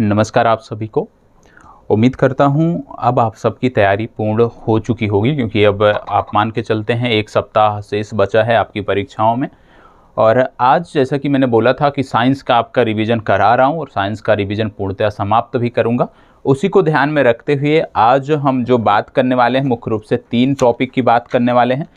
नमस्कार आप सभी को। उम्मीद करता हूँ अब आप सबकी तैयारी पूर्ण हो चुकी होगी, क्योंकि अब आप मान के चलते हैं एक सप्ताह शेष बचा है आपकी परीक्षाओं में। और आज जैसा कि मैंने बोला था कि साइंस का आपका रिवीजन करा रहा हूँ और साइंस का रिवीजन पूर्णतः समाप्त भी करूँगा। उसी को ध्यान में रखते हुए आज हम जो बात करने वाले हैं मुख्य रूप से 3 टॉपिक की बात करने वाले हैं।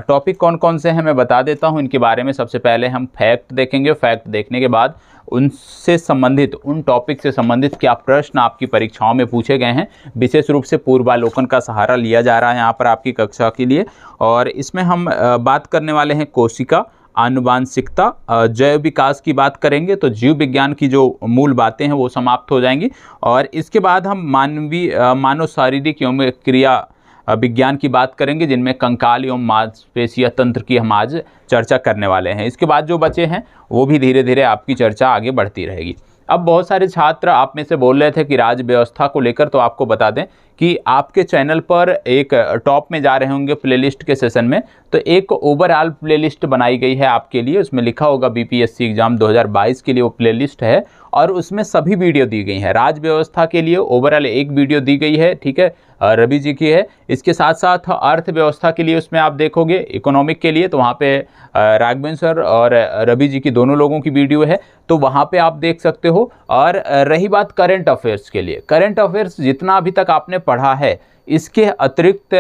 टॉपिक कौन कौन से हैं मैं बता देता हूं इनके बारे में। सबसे पहले हम फैक्ट देखेंगे। फैक्ट देखने के बाद उनसे संबंधित, उन टॉपिक से संबंधित क्या प्रश्न आपकी परीक्षाओं में पूछे गए हैं, विशेष रूप से पूर्वालोकन का सहारा लिया जा रहा है यहाँ पर आपकी कक्षा के लिए। और इसमें हम बात करने वाले हैं कोशिका, आनुवांशिकता, जैव विकास की बात करेंगे, तो जीव विज्ञान की जो मूल बातें हैं वो समाप्त हो जाएंगी। और इसके बाद हम मानव शारीरिक एवं क्रिया विज्ञान की बात करेंगे, जिनमें कंकाल एवं मांसपेशिया तंत्र की हम आज चर्चा करने वाले हैं। इसके बाद जो बचे हैं वो भी धीरे धीरे आपकी चर्चा आगे बढ़ती रहेगी। अब बहुत सारे छात्र आप में से बोल रहे थे कि राज्य व्यवस्था को लेकर, तो आपको बता दें कि आपके चैनल पर एक टॉप में जा रहे होंगे प्लेलिस्ट के सेशन में, तो एक ओवरऑल प्लेलिस्ट बनाई गई है आपके लिए। उसमें लिखा होगा बीपीएससी एग्जाम 2022 के लिए वो प्लेलिस्ट है, और उसमें सभी वीडियो दी गई हैं। राज्य व्यवस्था के लिए ओवरऑल एक वीडियो दी गई है, ठीक है, रवि जी की है। इसके साथ साथ अर्थव्यवस्था के लिए उसमें आप देखोगे, इकोनॉमिक के लिए तो वहाँ पे राघवेंद्र सर और रवि जी की दोनों लोगों की वीडियो है, तो वहाँ पे आप देख सकते हो। और रही बात करंट अफेयर्स के लिए, करंट अफेयर्स जितना अभी तक आपने पढ़ा है, इसके अतिरिक्त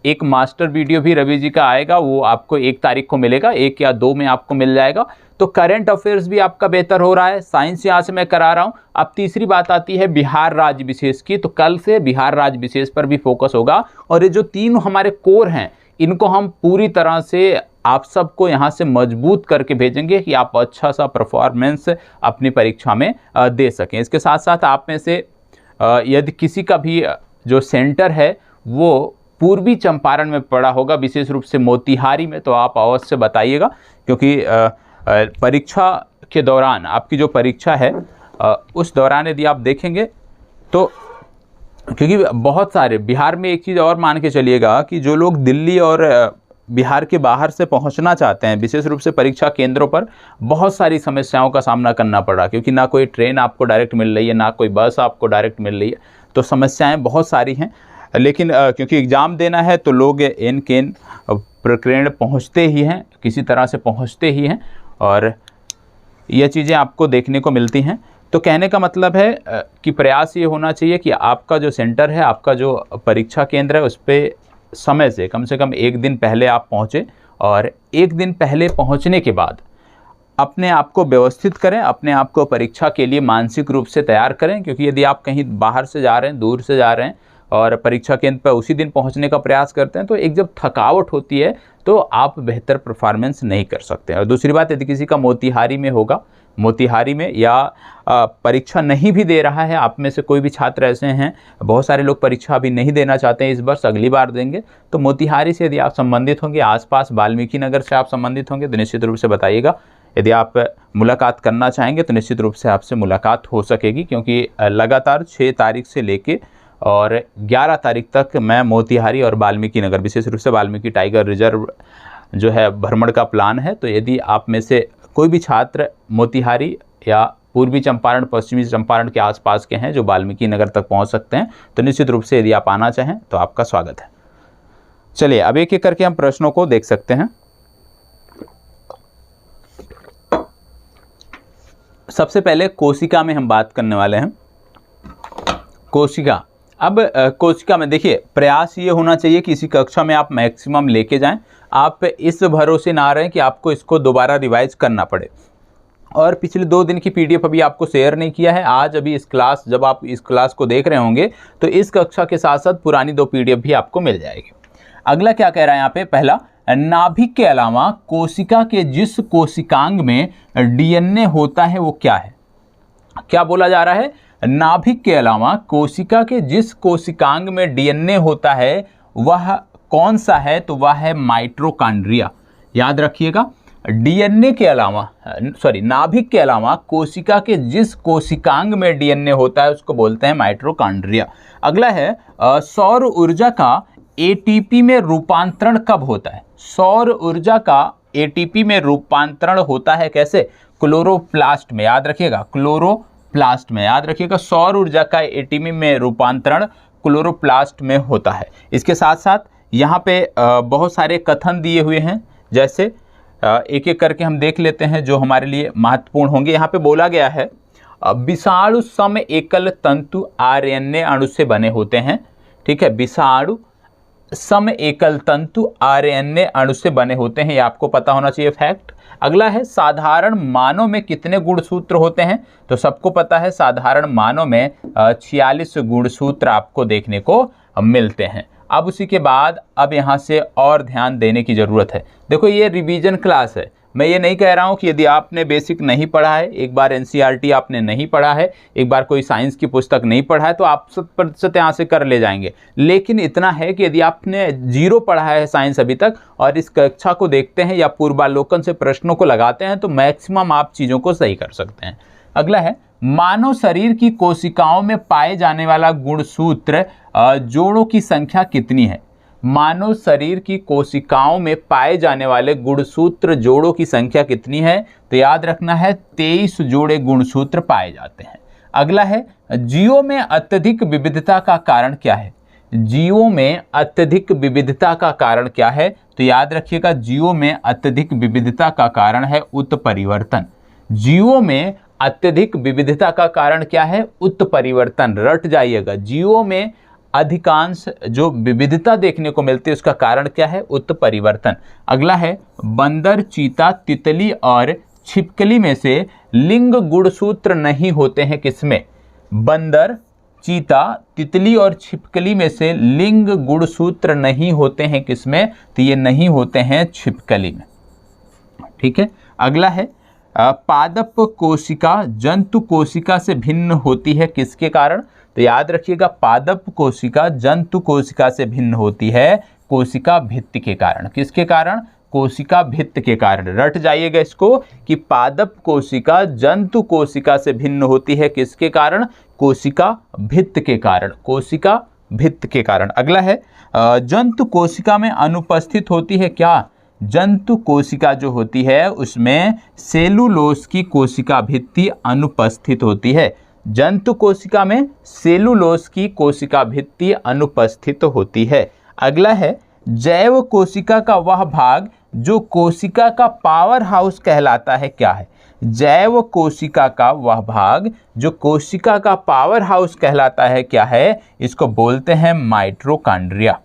एक मास्टर वीडियो भी रवि जी का आएगा, वो आपको 1 तारीख को मिलेगा, 1 या 2 में आपको मिल जाएगा। तो करंट अफेयर्स भी आपका बेहतर हो रहा है, साइंस यहाँ से मैं करा रहा हूँ। अब तीसरी बात आती है बिहार राज्य विशेष की, तो कल से बिहार राज्य विशेष पर भी फोकस होगा। और ये जो 3 हमारे कोर हैं, इनको हम पूरी तरह से आप सबको यहाँ से मजबूत करके भेजेंगे कि आप अच्छा सा परफॉर्मेंस अपनी परीक्षा में दे सकें। इसके साथ साथ आप में से यदि किसी का भी जो सेंटर है वो पूर्वी चंपारण में पड़ा होगा, विशेष रूप से मोतिहारी में, तो आप अवश्य बताइएगा, क्योंकि परीक्षा के दौरान आपकी जो परीक्षा है उस दौरान यदि आप देखेंगे तो, क्योंकि बहुत सारे बिहार में, एक चीज़ और मान के चलिएगा कि जो लोग दिल्ली और बिहार के बाहर से पहुंचना चाहते हैं, विशेष रूप से परीक्षा केंद्रों पर बहुत सारी समस्याओं का सामना करना पड़ा, क्योंकि ना कोई ट्रेन आपको डायरेक्ट मिल रही है, ना कोई बस आपको डायरेक्ट मिल रही है, तो समस्याएं बहुत सारी हैं। लेकिन क्योंकि एग्ज़ाम देना है तो लोग एन केन प्रकरण पहुँचते ही हैं, किसी तरह से पहुँचते ही हैं, और यह चीज़ें आपको देखने को मिलती हैं। तो कहने का मतलब है कि प्रयास ये होना चाहिए कि आपका जो सेंटर है, आपका जो परीक्षा केंद्र है, उस पर समय से कम 1 दिन पहले आप पहुँचें, और 1 दिन पहले पहुँचने के बाद अपने आप को व्यवस्थित करें, अपने आप को परीक्षा के लिए मानसिक रूप से तैयार करें। क्योंकि यदि आप कहीं बाहर से जा रहे हैं, दूर से जा रहे हैं, और परीक्षा केंद्र पर उसी दिन पहुंचने का प्रयास करते हैं, तो एक जब थकावट होती है तो आप बेहतर परफॉर्मेंस नहीं कर सकते। और दूसरी बात, यदि किसी का मोतिहारी में होगा, मोतिहारी में या परीक्षा नहीं भी दे रहा है, आप में से कोई भी छात्र ऐसे हैं, बहुत सारे लोग परीक्षा अभी नहीं देना चाहते हैं इस वर्ष, अगली बार देंगे, तो मोतिहारी से यदि आप संबंधित होंगे, आसपास वाल्मीकि नगर से आप संबंधित होंगे, तो निश्चित रूप से बताइएगा। यदि आप मुलाकात करना चाहेंगे तो निश्चित रूप से आपसे मुलाकात हो सकेगी, क्योंकि लगातार 6 तारीख से लेके और 11 तारीख तक मैं मोतिहारी और वाल्मीकि नगर, विशेष रूप से वाल्मीकि टाइगर रिजर्व जो है भ्रमण का प्लान है। तो यदि आप में से कोई भी छात्र मोतिहारी या पूर्वी चंपारण, पश्चिमी चंपारण के आसपास के हैं जो वाल्मीकि नगर तक पहुंच सकते हैं, तो निश्चित रूप से यदि आप आना चाहें तो आपका स्वागत है। चलिए अब एक एक करके हम प्रश्नों को देख सकते हैं। सबसे पहले कोशिका में हम बात करने वाले हैं। कोशिका, अब कोशिका में देखिए, प्रयास ये होना चाहिए कि इसी कक्षा में आप मैक्सिमम लेके जाएं। आप इस भरोसे ना रहें कि आपको इसको दोबारा रिवाइज करना पड़े। और पिछले 2 दिन की पीडीएफ अभी आपको शेयर नहीं किया है। आज अभी इस क्लास, जब आप इस क्लास को देख रहे होंगे तो इस कक्षा के साथ साथ पुरानी 2 पीडीएफ भी आपको मिल जाएगी। अगला क्या कह रहा है यहाँ पे, पहला, नाभिक के अलावा कोशिका के जिस कोशिकांग में डीएनए होता है वो क्या है? क्या बोला जा रहा है? नाभिक के अलावा कोशिका के जिस कोशिकांग में डीएनए होता है वह कौन सा है? तो वह है माइटोकॉन्ड्रिया। याद रखिएगा, डीएनए के अलावा, नाभिक के अलावा कोशिका के जिस कोशिकांग में डीएनए होता है उसको बोलते हैं माइटोकॉन्ड्रिया। अगला है, सौर ऊर्जा का एटीपी में रूपांतरण कब होता है? सौर ऊर्जा का एटीपी में रूपांतरण होता है कैसे? क्लोरोप्लास्ट में। याद रखिएगा, क्लोरोप्लास्ट प्लास्ट में। याद रखिएगा, सौर ऊर्जा का एटीपी में रूपांतरण क्लोरोप्लास्ट में होता है। इसके साथ साथ यहाँ पे बहुत सारे कथन दिए हुए हैं, जैसे एक एक करके हम देख लेते हैं जो हमारे लिए महत्वपूर्ण होंगे। यहाँ पे बोला गया है विषाणु सम एकल तंतु आरएनए अणु से बने होते हैं। ठीक है, विषाणु सम एकल तंतु आरएनए अणु से बने होते हैं, ये आपको पता होना चाहिए फैक्ट। अगला है साधारण मानव में कितने गुणसूत्र होते हैं, तो सबको पता है साधारण मानव में 46 गुणसूत्र आपको देखने को मिलते हैं। अब उसी के बाद अब यहाँ से और ध्यान देने की ज़रूरत है। देखो ये रिवीजन क्लास है, मैं ये नहीं कह रहा हूँ कि यदि आपने बेसिक नहीं पढ़ा है, एक बार एनसीईआरटी आपने नहीं पढ़ा है, एक बार कोई साइंस की पुस्तक नहीं पढ़ा है तो आप 100% यहाँ से कर ले जाएंगे। लेकिन इतना है कि यदि आपने 0 पढ़ा है साइंस अभी तक और इस कक्षा को देखते हैं या पूर्वालोकन से प्रश्नों को लगाते हैं तो मैक्सिमम आप चीज़ों को सही कर सकते हैं। अगला है मानव शरीर की कोशिकाओं में पाए जाने वाला गुणसूत्र जोड़ों की संख्या कितनी है। मानव शरीर की कोशिकाओं में पाए जाने वाले गुणसूत्र जोड़ों की संख्या कितनी है, तो याद रखना है 23 जोड़े गुणसूत्र पाए जाते हैं। अगला है जीवों में अत्यधिक विविधता का कारण क्या है। जीवों में अत्यधिक विविधता का कारण क्या है, तो याद रखिएगा जीवों में अत्यधिक विविधता का कारण है उत्परिवर्तन। जीवों में अत्यधिक विविधता का कारण क्या है, उत्परिवर्तन। रट जाइएगा, जीवों में अधिकांश जो विविधता देखने को मिलती है उसका कारण क्या है, उत्परिवर्तन। अगला है बंदर, चीता, तितली और छिपकली में से लिंग गुणसूत्र नहीं होते हैं किसमें। बंदर, चीता, तितली और छिपकली में से लिंग गुणसूत्र नहीं होते हैं किसमें, तो ये नहीं होते हैं छिपकली में। ठीक है, अगला है पादप कोशिका जंतु कोशिका से भिन्न होती है किसके कारण, तो याद रखिएगा पादप कोशिका जंतु कोशिका से भिन्न होती है कोशिका भित्ति के कारण। किसके कारण, कोशिका भित्ति के कारण। रट जाइएगा इसको कि पादप कोशिका जंतु कोशिका से भिन्न होती है किसके कारण, कोशिका भित्ति के कारण। कोशिका भित्ति के कारण। अगला है जंतु कोशिका में अनुपस्थित होती है क्या। जंतु कोशिका जो होती है उसमें सेलुलोज की कोशिका भित्ति अनुपस्थित होती है। जंतु कोशिका में सेलुलोज की कोशिका भित्ति अनुपस्थित होती है। अगला है जैव कोशिका का वह भाग जो कोशिका का पावर हाउस कहलाता है क्या है। जैव कोशिका का वह भाग जो कोशिका का पावर हाउस कहलाता है क्या है, इसको बोलते हैं माइटोकॉन्ड्रिया।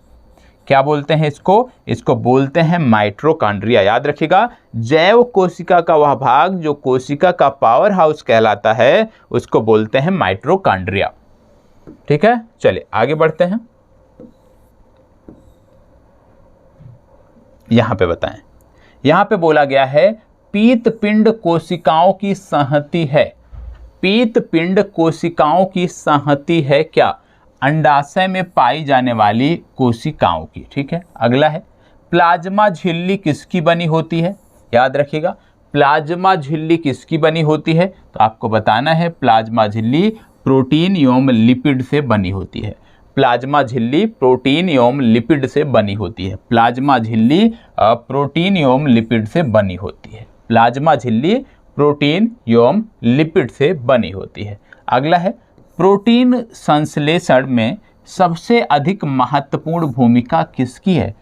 क्या बोलते हैं इसको, इसको बोलते हैं माइटोकॉन्ड्रिया। याद रखिएगा जैव कोशिका का वह भाग जो कोशिका का पावर हाउस कहलाता है उसको बोलते हैं माइटोकॉन्ड्रिया। ठीक है, चलिए आगे बढ़ते हैं। यहां पे बताएं, यहां पे बोला गया है पीत पिंड कोशिकाओं की संहति है। पीत पिंड कोशिकाओं की संहति है क्या, अंडाशय में पाई जाने वाली कोशिकाओं की। ठीक है, अगला है प्लाज्मा झिल्ली किसकी बनी होती है। याद रखिएगा प्लाज्मा झिल्ली किसकी बनी होती है, तो आपको बताना है प्लाज्मा झिल्ली प्रोटीन एवं लिपिड से बनी होती है। प्लाज्मा झिल्ली प्रोटीन एवं लिपिड से बनी होती है। प्लाज्मा झिल्ली प्रोटीन एवं लिपिड से बनी होती है। प्लाज्मा झिल्ली प्रोटीन एवं लिपिड से बनी होती है। अगला है प्रोटीन संश्लेषण में सबसे अधिक महत्वपूर्ण भूमिका किसकी है।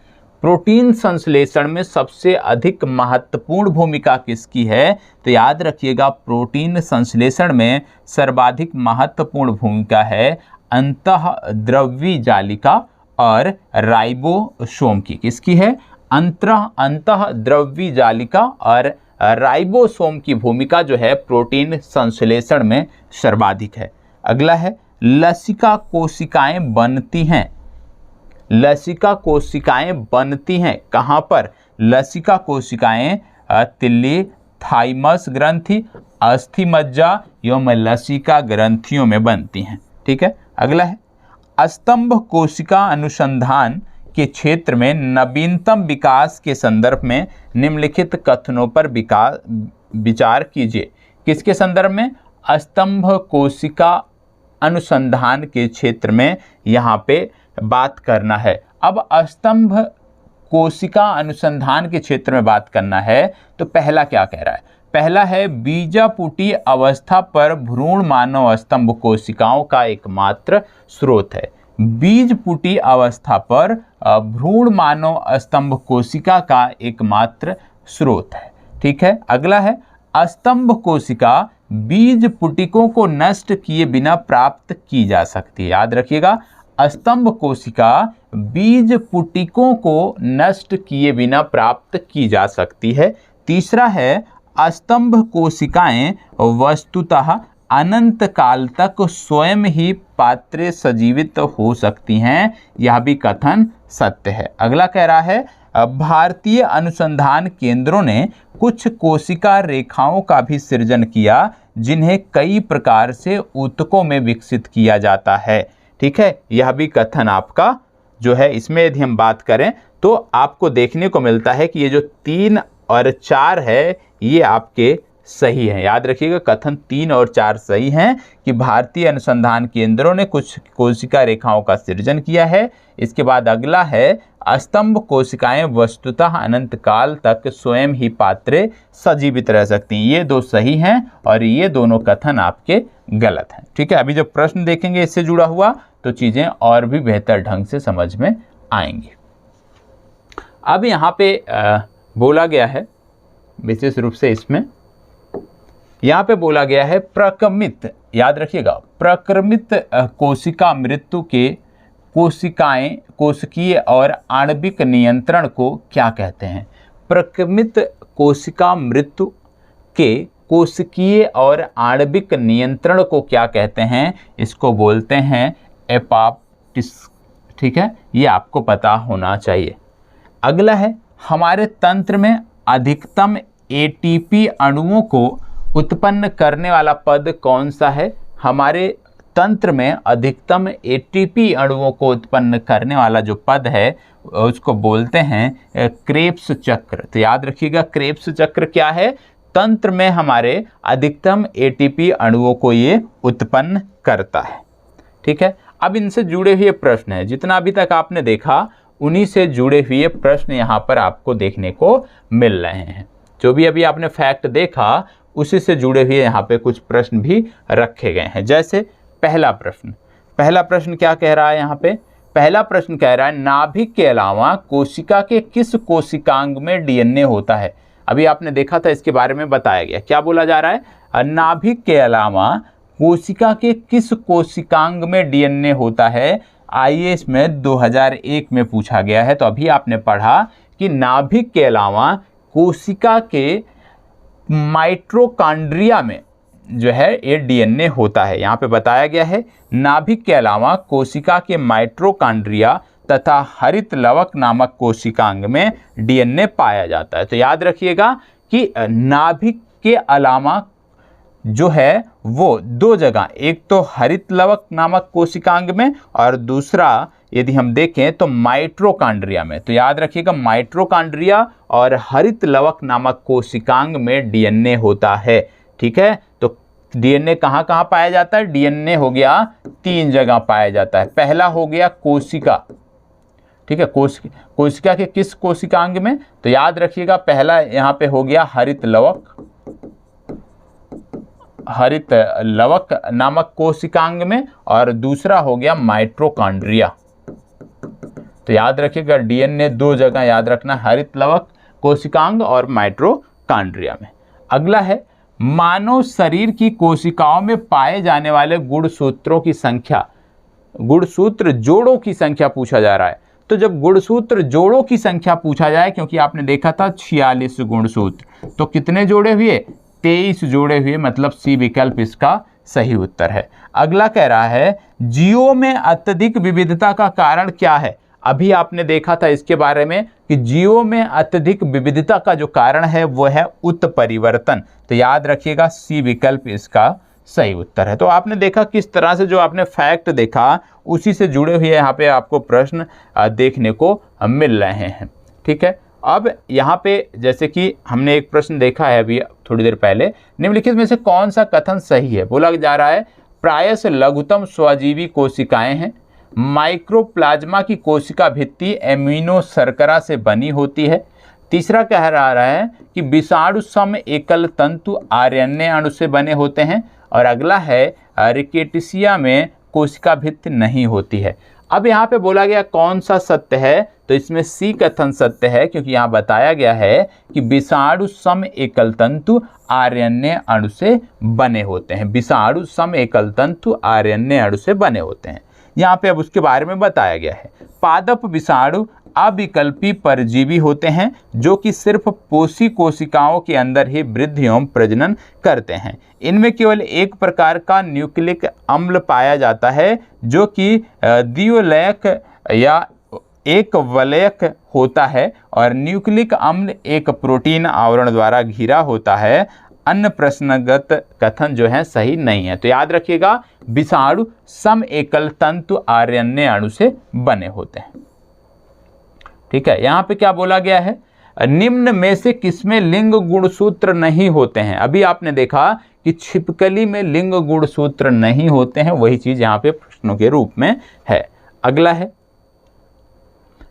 प्रोटीन संश्लेषण में सबसे अधिक महत्वपूर्ण भूमिका किसकी है, तो याद रखिएगा प्रोटीन संश्लेषण में सर्वाधिक महत्वपूर्ण भूमिका है अंतःद्रव्यी जालिका और राइबोसोम की। किसकी है, अंतःद्रव्यी जालिका और राइबोसोम की भूमिका जो है प्रोटीन संश्लेषण में सर्वाधिक है। अगला है लसिका कोशिकाएं बनती हैं। लसिका कोशिकाएं बनती हैं कहाँ पर, लसिका कोशिकाएं तिल्ली, थाइमस ग्रंथि, अस्थि मज्जा एवं लसिका ग्रंथियों में बनती हैं। ठीक है, अगला है स्तंभ कोशिका अनुसंधान के क्षेत्र में नवीनतम विकास के संदर्भ में निम्नलिखित कथनों पर विचार कीजिए। किसके संदर्भ में, स्तंभ कोशिका अनुसंधान के क्षेत्र में यहाँ पे बात करना है। अब स्तंभ कोशिका अनुसंधान के क्षेत्र में बात करना है तो पहला क्या कह रहा है, पहला है बीजापुटी अवस्था पर भ्रूण मानव स्तंभ कोशिकाओं का एकमात्र स्रोत है। बीजपुटी अवस्था पर भ्रूण मानव स्तंभ कोशिका का एकमात्र स्रोत है। ठीक है, अगला है स्तंभ कोशिका बीज पुटिकों को नष्ट किए बिना प्राप्त की जा सकती है। याद रखिएगा, स्तंभ कोशिका बीज पुटिकों को नष्ट किए बिना प्राप्त की जा सकती है। तीसरा है स्तंभ कोशिकाएं वस्तुतः अनंत काल तक स्वयं ही पात्रे सजीवित हो सकती हैं। यह भी कथन सत्य है। अगला कह रहा है भारतीय अनुसंधान केंद्रों ने कुछ कोशिका रेखाओं का भी सृजन किया जिन्हें कई प्रकार से ऊतकों में विकसित किया जाता है। ठीक है, यह भी कथन आपका जो है, इसमें यदि हम बात करें तो आपको देखने को मिलता है कि ये जो 3 और 4 है ये आपके सही है। याद रखिएगा, कथन 3 और 4 सही हैं कि भारतीय अनुसंधान केंद्रों ने कुछ कोशिका रेखाओं का सृजन किया है। इसके बाद अगला है स्तंभ कोशिकाएं वस्तुतः अनंत काल तक स्वयं ही पात्रे सजीवित रह सकती हैं। ये 2 सही हैं और ये दोनों कथन आपके गलत हैं। ठीक है, अभी जब प्रश्न देखेंगे इससे जुड़ा हुआ तो चीज़ें और भी बेहतर ढंग से समझ में आएंगी। अब यहाँ पे बोला गया है विशेष रूप से, इसमें यहाँ पे बोला गया है प्रक्रमित, याद रखिएगा, प्रक्रमित कोशिका मृत्यु के कोशिकीय और आणविक नियंत्रण को क्या कहते हैं? प्रक्रमित कोशिका मृत्यु के कोशिकीय और आणविक नियंत्रण को क्या कहते हैं? इसको बोलते हैं एपोप्टोसिस। ठीक है, ये आपको पता होना चाहिए। अगला है हमारे तंत्र में अधिकतम एटीपी अणुओं को उत्पन्न करने वाला पद कौन सा है? हमारे तंत्र में अधिकतम एटीपी अणुओं को उत्पन्न करने वाला जो पद है उसको बोलते हैं क्रेब्स चक्र। तो याद रखिएगा, क्रेब्स चक्र क्या है? तंत्र में हमारे अधिकतम एटीपी अणुओं को ये उत्पन्न करता है। ठीक है, अब इनसे जुड़े हुए प्रश्न है, जितना अभी तक आपने देखा उन्हीं से जुड़े हुए प्रश्न यहाँ पर आपको देखने को मिल रहे हैं। जो भी अभी आपने फैक्ट देखा उसी से जुड़े हुए यहाँ पे कुछ प्रश्न भी रखे गए हैं। जैसे पहला प्रश्न क्या कह रहा है? यहाँ पे पहला प्रश्न कह रहा है नाभिक के अलावा कोशिका के किस कोशिकांग में डीएनए होता है? अभी आपने देखा था, इसके बारे में बताया गया। क्या बोला जा रहा है? नाभिक के अलावा कोशिका के किस कोशिकांग में डीएनए होता है? आईएएस में 2001 में पूछा गया है। तो अभी आपने पढ़ा कि नाभिक के अलावा कोशिका के माइटोकॉन्ड्रिया में जो है ये डीएनए होता है। यहाँ पे बताया गया है नाभिक के अलावा कोशिका के माइटोकॉन्ड्रिया तथा हरित लवक नामक कोशिकांग में डीएनए पाया जाता है। तो याद रखिएगा कि नाभिक के अलावा जो है वो 2 जगह, एक तो हरित लवक नामक कोशिकांग में और दूसरा यदि हम देखें तो माइटोकॉन्ड्रिया में। तो याद रखिएगा, माइटोकॉन्ड्रिया और हरित लवक नामक कोशिकांग में डीएनए होता है। ठीक है, तो डीएनए कहाँ कहाँ पाया जाता है? डीएनए हो गया 3 जगह पाया जाता है। पहला हो गया कोशिका। ठीक है, कोशिका के किस कोशिकांग में? तो याद रखिएगा, पहला यहाँ पे हो गया हरित लवक नामक कोशिकांग में और दूसरा हो गया माइटोकॉन्ड्रिया। तो याद रखिएगा, डीएनए 2 जगह याद रखना, हरित लवक कोशिकांग और माइटोकॉन्ड्रिया में। अगला है मानव शरीर की कोशिकाओं में पाए जाने वाले गुणसूत्रों की संख्या, गुणसूत्र जोड़ों की संख्या पूछा जा रहा है। तो जब गुणसूत्र जोड़ों की संख्या पूछा जाए, क्योंकि आपने देखा था 46 गुणसूत्र, तो कितने जोड़े हुए? 23 जोड़े हुए, मतलब सी विकल्प इसका सही उत्तर है। अगला कह रहा है जीवों में अत्यधिक विविधता का कारण क्या है? अभी आपने देखा था इसके बारे में कि जीवों में अत्यधिक विविधता का जो कारण है वो है उत्परिवर्तन। तो याद रखिएगा, सी विकल्प इसका सही उत्तर है। तो आपने देखा किस तरह से जो आपने फैक्ट देखा उसी से जुड़े हुए यहाँ पे आपको प्रश्न देखने को मिल रहे हैं। ठीक है, अब यहाँ पे जैसे कि हमने एक प्रश्न देखा है अभी थोड़ी देर पहले, निम्नलिखित में से कौन सा कथन सही है? बोला जा रहा है प्रायः लघुतम स्वजीवी कोशिकाएं हैं, माइक्रोप्लाज्मा की कोशिका भित्ति एमिनो शर्करा से बनी होती है, तीसरा कह रहा है कि विषाणु सम एकल तंतु आरएनए अणु से बने होते हैं। और अगला है रिकेटिसिया में कोशिका भित्ति नहीं होती है। अब यहाँ पे बोला गया कौन सा सत्य है, तो इसमें सी कथन सत्य है, क्योंकि यहाँ बताया गया है कि विषाणु सम एकल तंतु आरएनए अणु से बने होते हैं। विषाणु सम एकल तंतु आरएनए अणु से बने होते हैं। यहाँ पे अब उसके बारे में बताया गया है। पादप विषाणु अविकल्पी परजीवी होते हैं जो कि सिर्फ पोषी कोशिकाओं के अंदर ही वृद्धि एवं प्रजनन करते हैं। इनमें केवल एक प्रकार का न्यूक्लिक अम्ल पाया जाता है जो कि द्विवलयक या एक वलयक होता है और न्यूक्लिक अम्ल एक प्रोटीन आवरण द्वारा घिरा होता है। अन्य प्रश्नगत कथन जो है सही नहीं है। तो याद रखिएगा विषाणु सम एकल तंतु आरएनए अणु से बने होते हैं। ठीक है, यहाँ पे क्या बोला गया है, निम्न में से किसमें लिंग गुणसूत्र नहीं होते हैं। अभी आपने देखा कि छिपकली में लिंग गुणसूत्र नहीं होते हैं, वही चीज यहाँ पे प्रश्नों के रूप में है। अगला है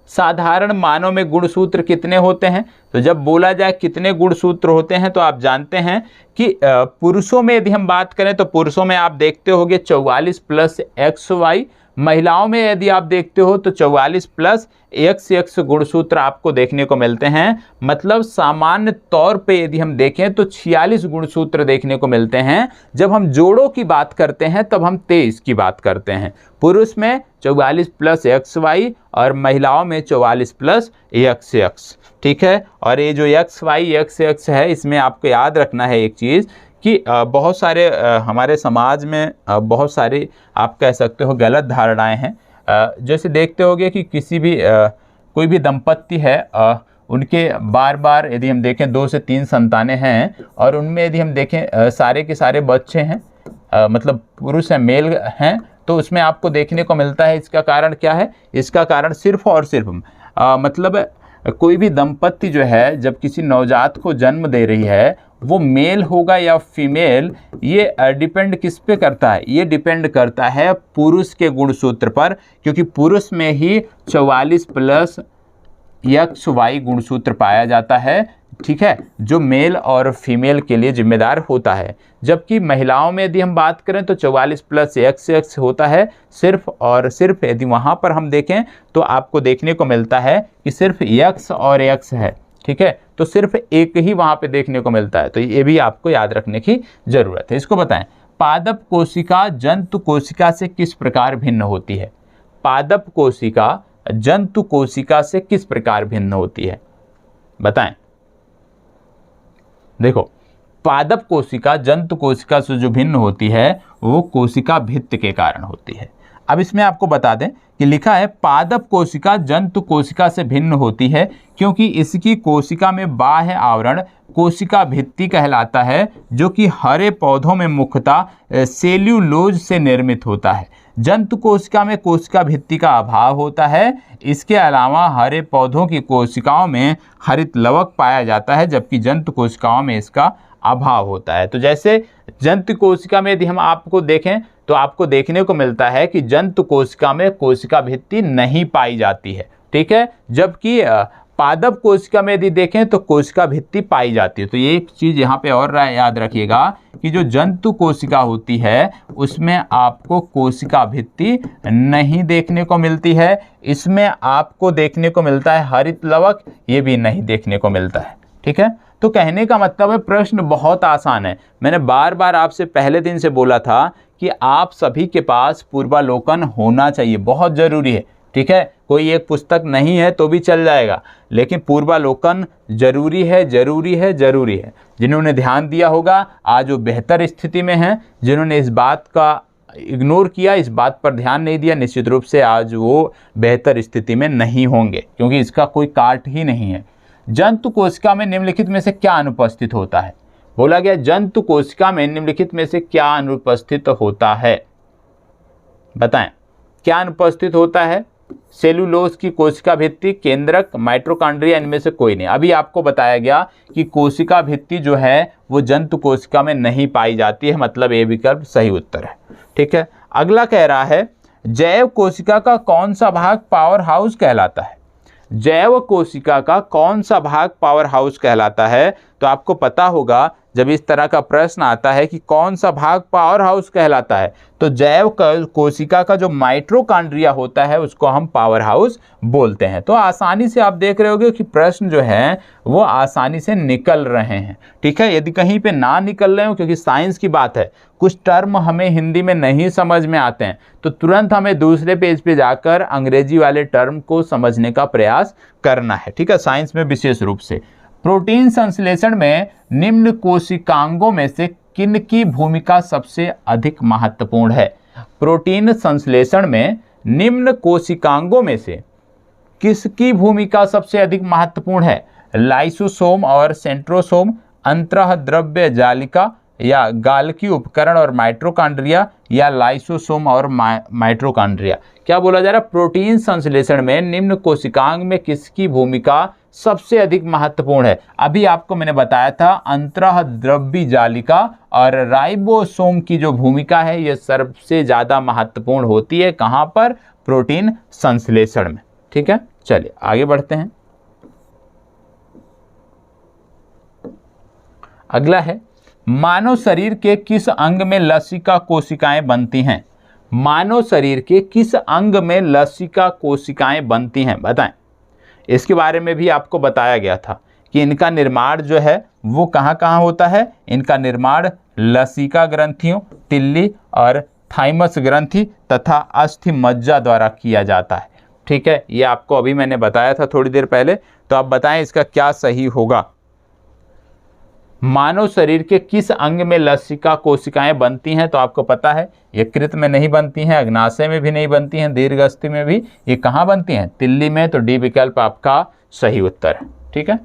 साधारण मानव में गुणसूत्र कितने होते हैं। तो जब बोला जाए कितने गुणसूत्र होते हैं तो आप जानते हैं कि पुरुषों में यदि हम बात करें तो पुरुषों में आप देखते होंगे 44 प्लस XY, महिलाओं में यदि आप देखते हो तो 44 प्लस XX गुणसूत्र आपको देखने को मिलते हैं। मतलब सामान्य तौर पे यदि हम देखें तो 46 गुणसूत्र देखने को मिलते हैं। जब हम जोड़ों की बात करते हैं तब हम 23 की बात करते हैं। पुरुष में 44 प्लस XY और महिलाओं में 44 प्लस XX। ठीक है, और ये जो XY XX है इसमें आपको याद रखना है एक चीज़ कि बहुत सारे हमारे समाज में बहुत सारी आप कह सकते हो गलत धारणाएं हैं। जैसे देखते होगे कि किसी भी कोई भी दंपत्ति है, उनके बार बार यदि हम देखें 2 से 3 संतानें हैं और उनमें यदि हम देखें सारे के सारे बच्चे हैं, मतलब पुरुष हैं, मेल हैं, तो उसमें आपको देखने को मिलता है। इसका कारण क्या है, इसका कारण सिर्फ और सिर्फ मतलब कोई भी दंपत्ति जो है जब किसी नवजात को जन्म दे रही है वो मेल होगा या फीमेल, ये डिपेंड किस पे करता है, ये डिपेंड करता है पुरुष के गुणसूत्र पर, क्योंकि पुरुष में ही 44 प्लस XY गुणसूत्र पाया जाता है। ठीक है, जो मेल और फीमेल के लिए जिम्मेदार होता है। जबकि महिलाओं में यदि हम बात करें तो 44 प्लस XX होता है सिर्फ और सिर्फ। यदि वहाँ पर हम देखें तो आपको देखने को मिलता है कि सिर्फ X और X है। ठीक है, तो सिर्फ एक ही वहाँ पे देखने को मिलता है। तो ये भी आपको याद रखने की जरूरत है। इसको बताएं, पादप कोशिका जंतु कोशिका से किस प्रकार भिन्न होती है। पादप कोशिका जंतु कोशिका से किस प्रकार भिन्न होती है, बताएं। देखो, पादप कोशिका जंतु कोशिका से जो भिन्न होती है वो कोशिका भित्ति के कारण होती है। अब इसमें आपको बता दें कि लिखा है पादप कोशिका जंतु कोशिका से भिन्न होती है क्योंकि इसकी कोशिका में बाह्य आवरण कोशिका भित्ति कहलाता है, जो कि हरे पौधों में मुख्यतः सेल्यूलोज से निर्मित होता है। जंतु कोशिका में कोशिका भित्ति का अभाव होता है। इसके अलावा हरे पौधों की कोशिकाओं में हरित लवक पाया जाता है, जबकि जंतु कोशिकाओं में इसका अभाव होता है। तो जैसे जंतु कोशिका में यदि हम आपको देखें तो आपको देखने को मिलता है कि जंतु कोशिका में कोशिका भित्ति नहीं पाई जाती है। ठीक है, जबकि पादप कोशिका में यदि देखें तो कोशिका भित्ति पाई जाती है। तो ये एक चीज़ यहाँ पे और याद रखिएगा कि जो जंतु कोशिका होती है उसमें आपको कोशिका भित्ति नहीं देखने को मिलती है। इसमें आपको देखने को मिलता है हरित लवक, ये भी नहीं देखने को मिलता है। ठीक है, तो कहने का मतलब है प्रश्न बहुत आसान है। मैंने बार बार आपसे पहले दिन से बोला था कि आप सभी के पास पूर्वालोकन होना चाहिए, बहुत ज़रूरी है। ठीक है, कोई एक पुस्तक नहीं है तो भी चल जाएगा, लेकिन पूर्वालोकन जरूरी है, जरूरी है, जरूरी है। जिन्होंने ध्यान दिया होगा आज वो बेहतर स्थिति में हैं, जिन्होंने इस बात का इग्नोर किया, इस बात पर ध्यान नहीं दिया, निश्चित रूप से आज वो बेहतर स्थिति में नहीं होंगे, क्योंकि इसका कोई काट ही नहीं है। जंतु कोशिका में निम्नलिखित में से क्या अनुपस्थित होता है। बोला गया जंतु कोशिका में निम्नलिखित में से क्या अनुपस्थित होता है, बताएं। क्या अनुपस्थित होता है? सेलुलोज की कोशिका भित्ति, केंद्रक, माइटोकॉन्ड्रिया, इनमें से कोई नहीं। अभी आपको बताया गया कि कोशिका भित्ति जो है वो जंतु कोशिका में नहीं पाई जाती है, मतलब ए विकल्प सही उत्तर है। ठीक है, अगला कह रहा है जैव कोशिका का कौन सा भाग पावर हाउस कहलाता है। जैव कोशिका का कौन सा भाग पावर हाउस कहलाता है? तो आपको पता होगा जब इस तरह का प्रश्न आता है कि कौन सा भाग पावर हाउस कहलाता है, तो जैव कोशिका का जो माइटोकॉन्ड्रिया होता है उसको हम पावर हाउस बोलते हैं। तो आसानी से आप देख रहे होगे कि प्रश्न जो है वो आसानी से निकल रहे हैं। ठीक है, यदि कहीं पे ना निकल रहे हो, क्योंकि साइंस की बात है, कुछ टर्म हमें हिंदी में नहीं समझ में आते हैं, तो तुरंत हमें दूसरे पेज पे जाकर अंग्रेजी वाले टर्म को समझने का प्रयास करना है। ठीक है, साइंस में विशेष रूप से प्रोटीन संश्लेषण में निम्न कोशिकांगों में से किन की भूमिका सबसे अधिक महत्वपूर्ण है? प्रोटीन संश्लेषण में निम्न कोशिकांगों में से किसकी भूमिका सबसे अधिक महत्वपूर्ण है? लाइसोसोम और सेंट्रोसोम, अंतः द्रव्य जालिका या गाल्की उपकरण और माइटोकॉन्ड्रिया, या लाइसोसोम और माइटोकॉन्ड्रिया। क्या बोला जा रहा है? प्रोटीन संश्लेषण में निम्न कोशिकांग में किसकी भूमिका सबसे अधिक महत्वपूर्ण है? अभी आपको मैंने बताया था अंतः द्रव्य जालिका और राइबोसोम की जो भूमिका है ये सबसे ज्यादा महत्वपूर्ण होती है। कहां पर? प्रोटीन संश्लेषण में। ठीक है, चलिए आगे बढ़ते हैं। अगला है, मानव शरीर के किस अंग में लसिका कोशिकाएं बनती हैं? मानव शरीर के किस अंग में लसिका कोशिकाएं बनती हैं, बताएं। इसके बारे में भी आपको बताया गया था कि इनका निर्माण जो है वो कहाँ कहाँ होता है। इनका निर्माण लसिका ग्रंथियों, तिल्ली और थाइमस ग्रंथि तथा अस्थि मज्जा द्वारा किया जाता है। ठीक है, ये आपको अभी मैंने बताया था थोड़ी देर पहले, तो आप बताएं इसका क्या सही होगा। मानव शरीर के किस अंग में लसिका कोशिकाएं बनती हैं? तो आपको पता है यकृत में नहीं बनती हैं, अग्नाशय में भी नहीं बनती हैं, दीर्घअस्थि में भी। ये कहाँ बनती हैं? तिल्ली में। तो डी विकल्प आपका सही उत्तर है। ठीक है,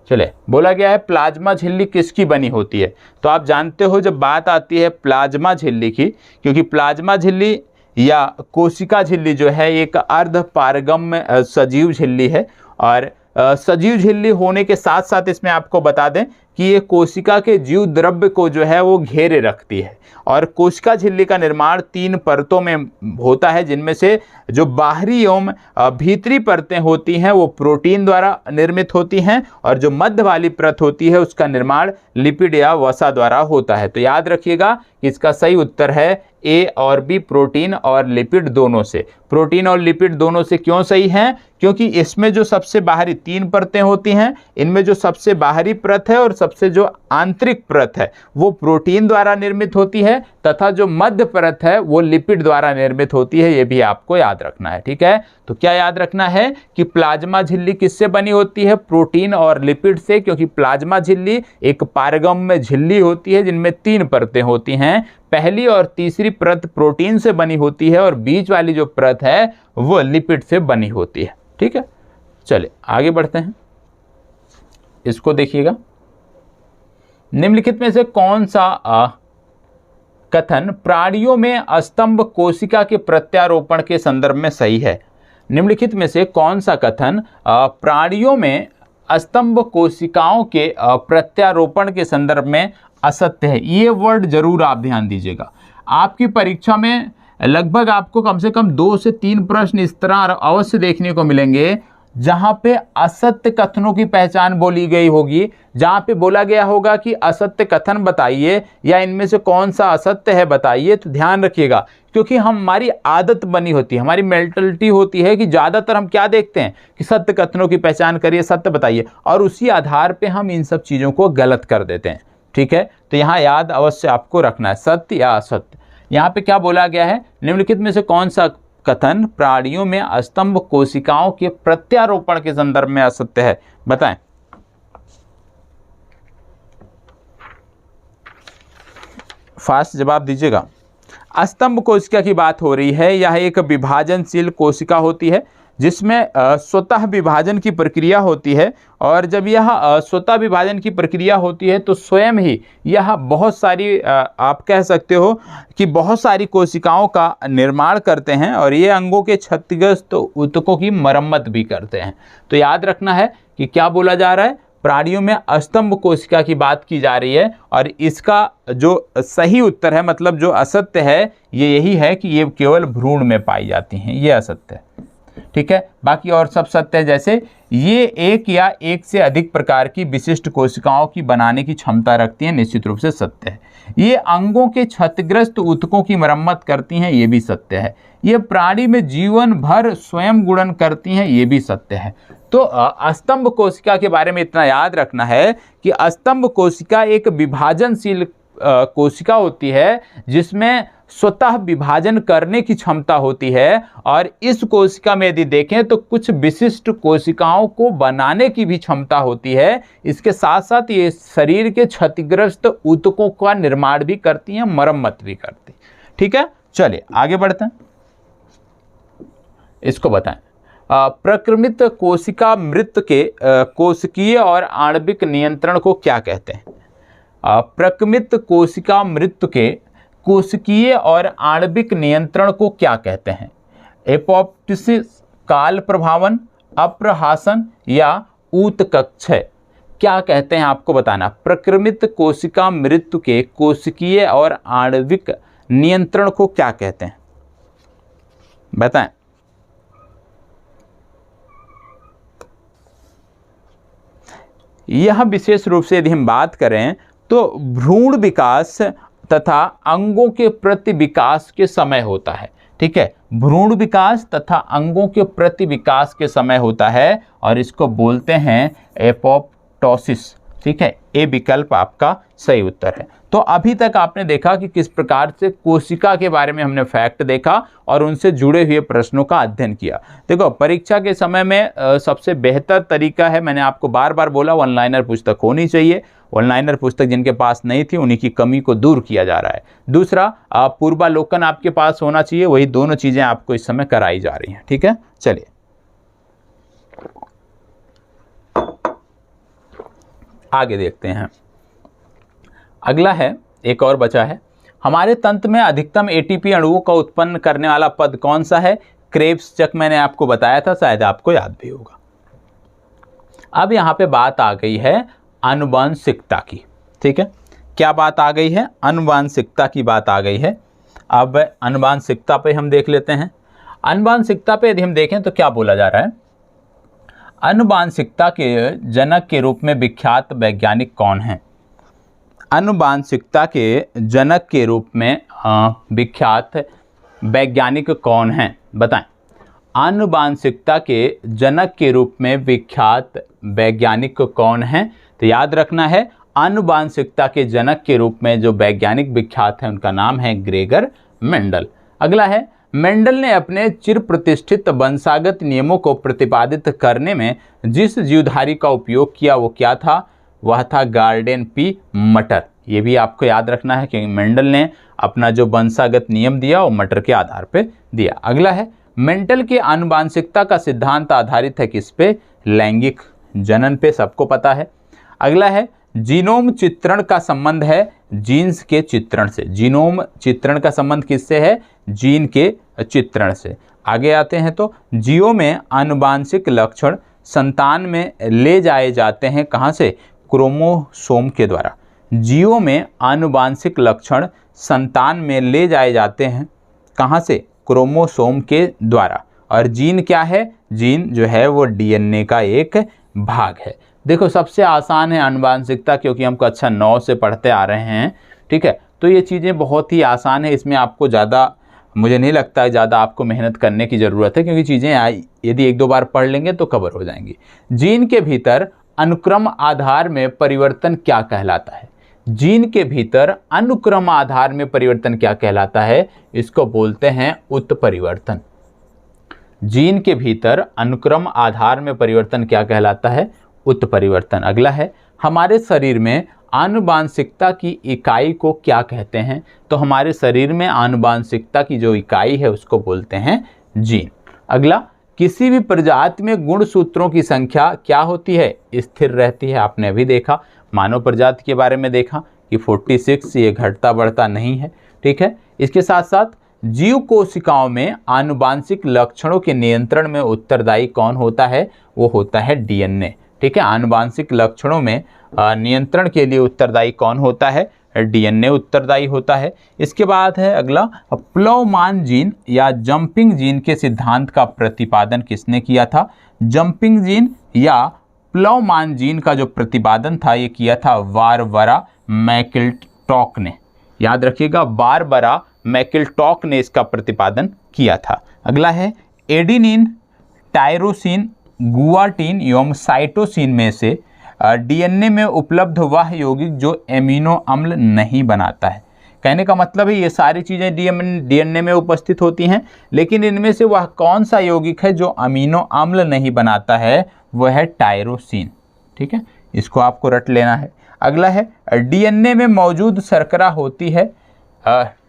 चलिए बोला गया है प्लाज्मा झिल्ली किसकी बनी होती है? तो आप जानते हो जब बात आती है प्लाज्मा झिल्ली की, क्योंकि प्लाज्मा झिल्ली या कोशिका झिल्ली जो है एक अर्ध पारगम्य सजीव झिल्ली है, और सजीव झिल्ली होने के साथ साथ इसमें आपको बता दें कि ये कोशिका के जीव द्रव्य को जो है वो घेरे रखती है। और कोशिका झिल्ली का निर्माण 3 परतों में होता है, जिनमें से जो बाहरी एवं भीतरी परतें होती हैं वो प्रोटीन द्वारा निर्मित होती हैं, और जो मध्य वाली परत होती है उसका निर्माण लिपिड या वसा द्वारा होता है। तो याद रखिएगा कि इसका सही उत्तर है ए और बी, प्रोटीन और लिपिड दोनों से। प्रोटीन और लिपिड दोनों से क्यों सही हैं? क्योंकि इसमें जो सबसे बाहरी 3 परतें होती हैं, इनमें जो सबसे बाहरी परत है और सबसे जो आंतरिक परत है वो प्रोटीन द्वारा निर्मित होती है, तथा जो मध्य परत है वो लिपिड द्वारा निर्मित होती है। ये भी आपको याद रखना है। ठीक है, तो क्या याद रखना है कि प्लाज्मा झिल्ली किससे बनी होती है? प्रोटीन और लिपिड से, क्योंकि प्लाज्मा झिल्ली एक पारगम्य झिल्ली होती है जिनमें 3 परतें होती हैं। पहली और तीसरी परत प्रोटीन से बनी होती है और बीच वाली जो परत है वो लिपिड से बनी होती है। ठीक है, चलिए आगे बढ़ते हैं। इसको देखिएगा, निम्नलिखित में से कौन सा कथन प्राणियों में स्तंभ कोशिका के प्रत्यारोपण के संदर्भ में सही है? निम्नलिखित में से कौन सा कथन प्राणियों में स्तंभ कोशिकाओं के प्रत्यारोपण के संदर्भ में असत्य है? ये वर्ड जरूर आप ध्यान दीजिएगा। आपकी परीक्षा में लगभग आपको कम से कम 2 से 3 प्रश्न इस तरह अवश्य देखने को मिलेंगे जहां पे असत्य कथनों की पहचान बोली गई होगी, जहां पे बोला गया होगा कि असत्य कथन बताइए या इनमें से कौन सा असत्य है बताइए। तो ध्यान रखिएगा, क्योंकि हमारी आदत बनी होती है, हमारी मेंटलिटी होती है कि ज़्यादातर हम क्या देखते हैं कि सत्य कथनों की पहचान करिए, सत्य बताइए, और उसी आधार पर हम इन सब चीज़ों को गलत कर देते हैं। ठीक है, तो यहाँ याद अवश्य आपको रखना है, सत्य या असत्य। यहाँ पे क्या बोला गया है? निम्नलिखित में से कौन सा कथन प्राणियों में स्तंभ कोशिकाओं के प्रत्यारोपण के संदर्भ में असत्य है, बताएं। फास्ट जवाब दीजिएगा। स्तंभ कोशिका की बात हो रही है। यह एक विभाजनशील कोशिका होती है जिसमें स्वतः विभाजन की प्रक्रिया होती है, और जब यह स्वतः विभाजन की प्रक्रिया होती है तो स्वयं ही यह बहुत सारी आप कह सकते हो कि बहुत सारी कोशिकाओं का निर्माण करते हैं, और ये अंगों के क्षतिग्रस्त ऊतकों की मरम्मत भी करते हैं। तो याद रखना है कि क्या बोला जा रहा है? प्राणियों में अस्तंभ कोशिका की बात की जा रही है, और इसका जो सही उत्तर है, मतलब जो असत्य है, ये यही है कि ये केवल भ्रूण में पाई जाती हैं, ये असत्य है। ठीक है, बाकी और सब सत्य है। जैसे ये एक या एक से अधिक प्रकार की विशिष्ट कोशिकाओं की बनाने की क्षमता रखती हैं, निश्चित रूप से सत्य है। ये अंगों के क्षतिग्रस्त ऊतकों की मरम्मत करती हैं, ये भी सत्य है। ये प्राणी में जीवन भर स्वयं गुणन करती हैं, ये भी सत्य है। तो अस्तंभ कोशिका के बारे में इतना याद रखना है कि अस्तंभ कोशिका एक विभाजनशील कोशिका होती है, जिसमें स्वतः विभाजन करने की क्षमता होती है, और इस कोशिका में यदि देखें तो कुछ विशिष्ट कोशिकाओं को बनाने की भी क्षमता होती है। इसके साथ साथ ये शरीर के क्षतिग्रस्त ऊतकों का निर्माण भी करती हैं, मरम्मत भी करती हैं। ठीक है, चलिए आगे बढ़ते हैं, इसको बताएं। प्रक्रमित कोशिका मृत के कोशिकीय और आणविक नियंत्रण को क्या कहते हैं? प्रक्रमित कोशिका मृत्यु के कोशिकीय और आणविक नियंत्रण को क्या कहते हैं? एपोप्टोसिस, काल प्रभावन, अप्रहासन या ऊतकक्षय, क्या कहते हैं आपको बताना। प्रक्रमित कोशिका मृत्यु के कोशिकीय और आणविक नियंत्रण को क्या कहते हैं, बताएं। यह विशेष रूप से यदि हम बात करें तो भ्रूण विकास तथा अंगों के प्रति विकास के समय होता है। ठीक है, भ्रूण विकास तथा अंगों के प्रति विकास के समय होता है, और इसको बोलते हैं एपोप्टोसिस। ठीक है, ए विकल्प आपका सही उत्तर है। तो अभी तक आपने देखा कि किस प्रकार से कोशिका के बारे में हमने फैक्ट देखा और उनसे जुड़े हुए प्रश्नों का अध्ययन किया। देखो, परीक्षा के समय में सबसे बेहतर तरीका है, मैंने आपको बार बार बोला, वन लाइनर पुस्तक होनी चाहिए। वन लाइनर पुस्तक जिनके पास नहीं थी, उन्हीं की कमी को दूर किया जा रहा है। दूसरा, पूर्वालोकन आपके पास होना चाहिए। वही दोनों चीज़ें आपको इस समय कराई जा रही हैं। ठीक है, चलिए आगे देखते हैं। अगला है, एक और बचा है, हमारे तंत्र में अधिकतम एटीपी अणुओं का उत्पन्न करने वाला पद कौन सा है? क्रेब्स चक मैंने आपको बताया था, शायद आपको याद भी होगा। अब यहाँ पे बात आ गई है आनुवंशिकता की। ठीक है, क्या बात आ गई है? आनुवंशिकता की बात आ गई है। अब आनुवंशिकता पे हम देख लेते हैं। आनुवंशिकता पे यदि हम देखें तो क्या बोला जा रहा है? आनुवंशिकता के जनक के रूप में विख्यात वैज्ञानिक कौन हैं? आनुवंशिकता के जनक के रूप में विख्यात वैज्ञानिक कौन हैं, बताएं। आनुवंशिकता के जनक के रूप में विख्यात वैज्ञानिक कौन हैं? तो याद रखना है, आनुवंशिकता के जनक के रूप में जो वैज्ञानिक विख्यात हैं उनका नाम है ग्रेगर मेंडल। अगला है, मेंडल ने अपने चिर प्रतिष्ठित वंशागत नियमों को प्रतिपादित करने में जिस जीवधारी का उपयोग किया वो क्या था? वह था गार्डेन पी मटर। ये भी आपको याद रखना है कि मेंडल ने अपना जो वंशागत नियम दिया वो मटर के आधार पे दिया। अगला है, मेंडल के आनुवंशिकता का सिद्धांत आधारित है किस पे? लैंगिक जनन पे, सबको पता है। अगला है, जीनोम चित्रण का संबंध है जीन्स के चित्रण से। जीनोम चित्रण का संबंध किससे है? जीन के चित्रण से। आगे आते हैं तो जीवों में आनुवंशिक लक्षण संतान में ले जाए जाते हैं, कहाँ से? क्रोमोसोम के द्वारा। जीवों में आनुवंशिक लक्षण संतान में ले जाए जाते हैं, कहाँ से? क्रोमोसोम के द्वारा। और जीन क्या है? जीन जो है वो डीएनए का एक भाग है। देखो, सबसे आसान है आनुवंशिकता, क्योंकि हम कक्षा 9 से पढ़ते आ रहे हैं। ठीक है, तो ये चीज़ें बहुत ही आसान है, इसमें आपको ज़्यादा, मुझे नहीं लगता है ज़्यादा आपको मेहनत करने की ज़रूरत है, क्योंकि चीज़ें यदि एक दो बार पढ़ लेंगे तो कवर हो जाएंगी। जीन के भीतर अनुक्रम आधार में परिवर्तन क्या कहलाता है? जीन के भीतर अनुक्रम आधार में परिवर्तन क्या कहलाता है? इसको बोलते हैं उत्परिवर्तन। जीन के भीतर अनुक्रम आधार में परिवर्तन क्या कहलाता है? उत्परिवर्तन। अगला है, हमारे शरीर में आनुवंशिकता की इकाई को क्या कहते हैं? तो हमारे शरीर में आनुवंशिकता की जो इकाई है उसको बोलते हैं जीन। अगला, किसी भी प्रजाति में गुणसूत्रों की संख्या क्या होती है? स्थिर रहती है। आपने अभी देखा, मानव प्रजाति के बारे में देखा कि 46, ये घटता बढ़ता नहीं है। ठीक है, इसके साथ साथ जीव कोशिकाओं में आनुवंशिक लक्षणों के नियंत्रण में उत्तरदायी कौन होता है? वो होता है डीएनए। ठीक है, आनुवांशिक लक्षणों में नियंत्रण के लिए उत्तरदायी कौन होता है? डीएनए उत्तरदायी होता है। इसके बाद है अगला, प्लवमान जीन या जंपिंग जीन के सिद्धांत का प्रतिपादन किसने किया था? जंपिंग जीन या प्लवमान जीन का जो प्रतिपादन था ये किया था बारबरा मैकलिंटॉक ने। याद रखिएगा, बारबरा मैकलिंटॉक ने इसका प्रतिपादन किया था। अगला है, एडेनिन, टायरोसिन, गुआनिन एवं साइटोसिन में से डीएनए में उपलब्ध वह यौगिक जो एमिनो अम्ल नहीं बनाता है। कहने का मतलब है ये सारी चीज़ें डीएनए में उपस्थित होती हैं, लेकिन इनमें से वह कौन सा यौगिक है जो अमीनो अम्ल नहीं बनाता है? वह है टायरोसिन। ठीक है, इसको आपको रट लेना है। अगला है, डीएनए में मौजूद शर्करा होती है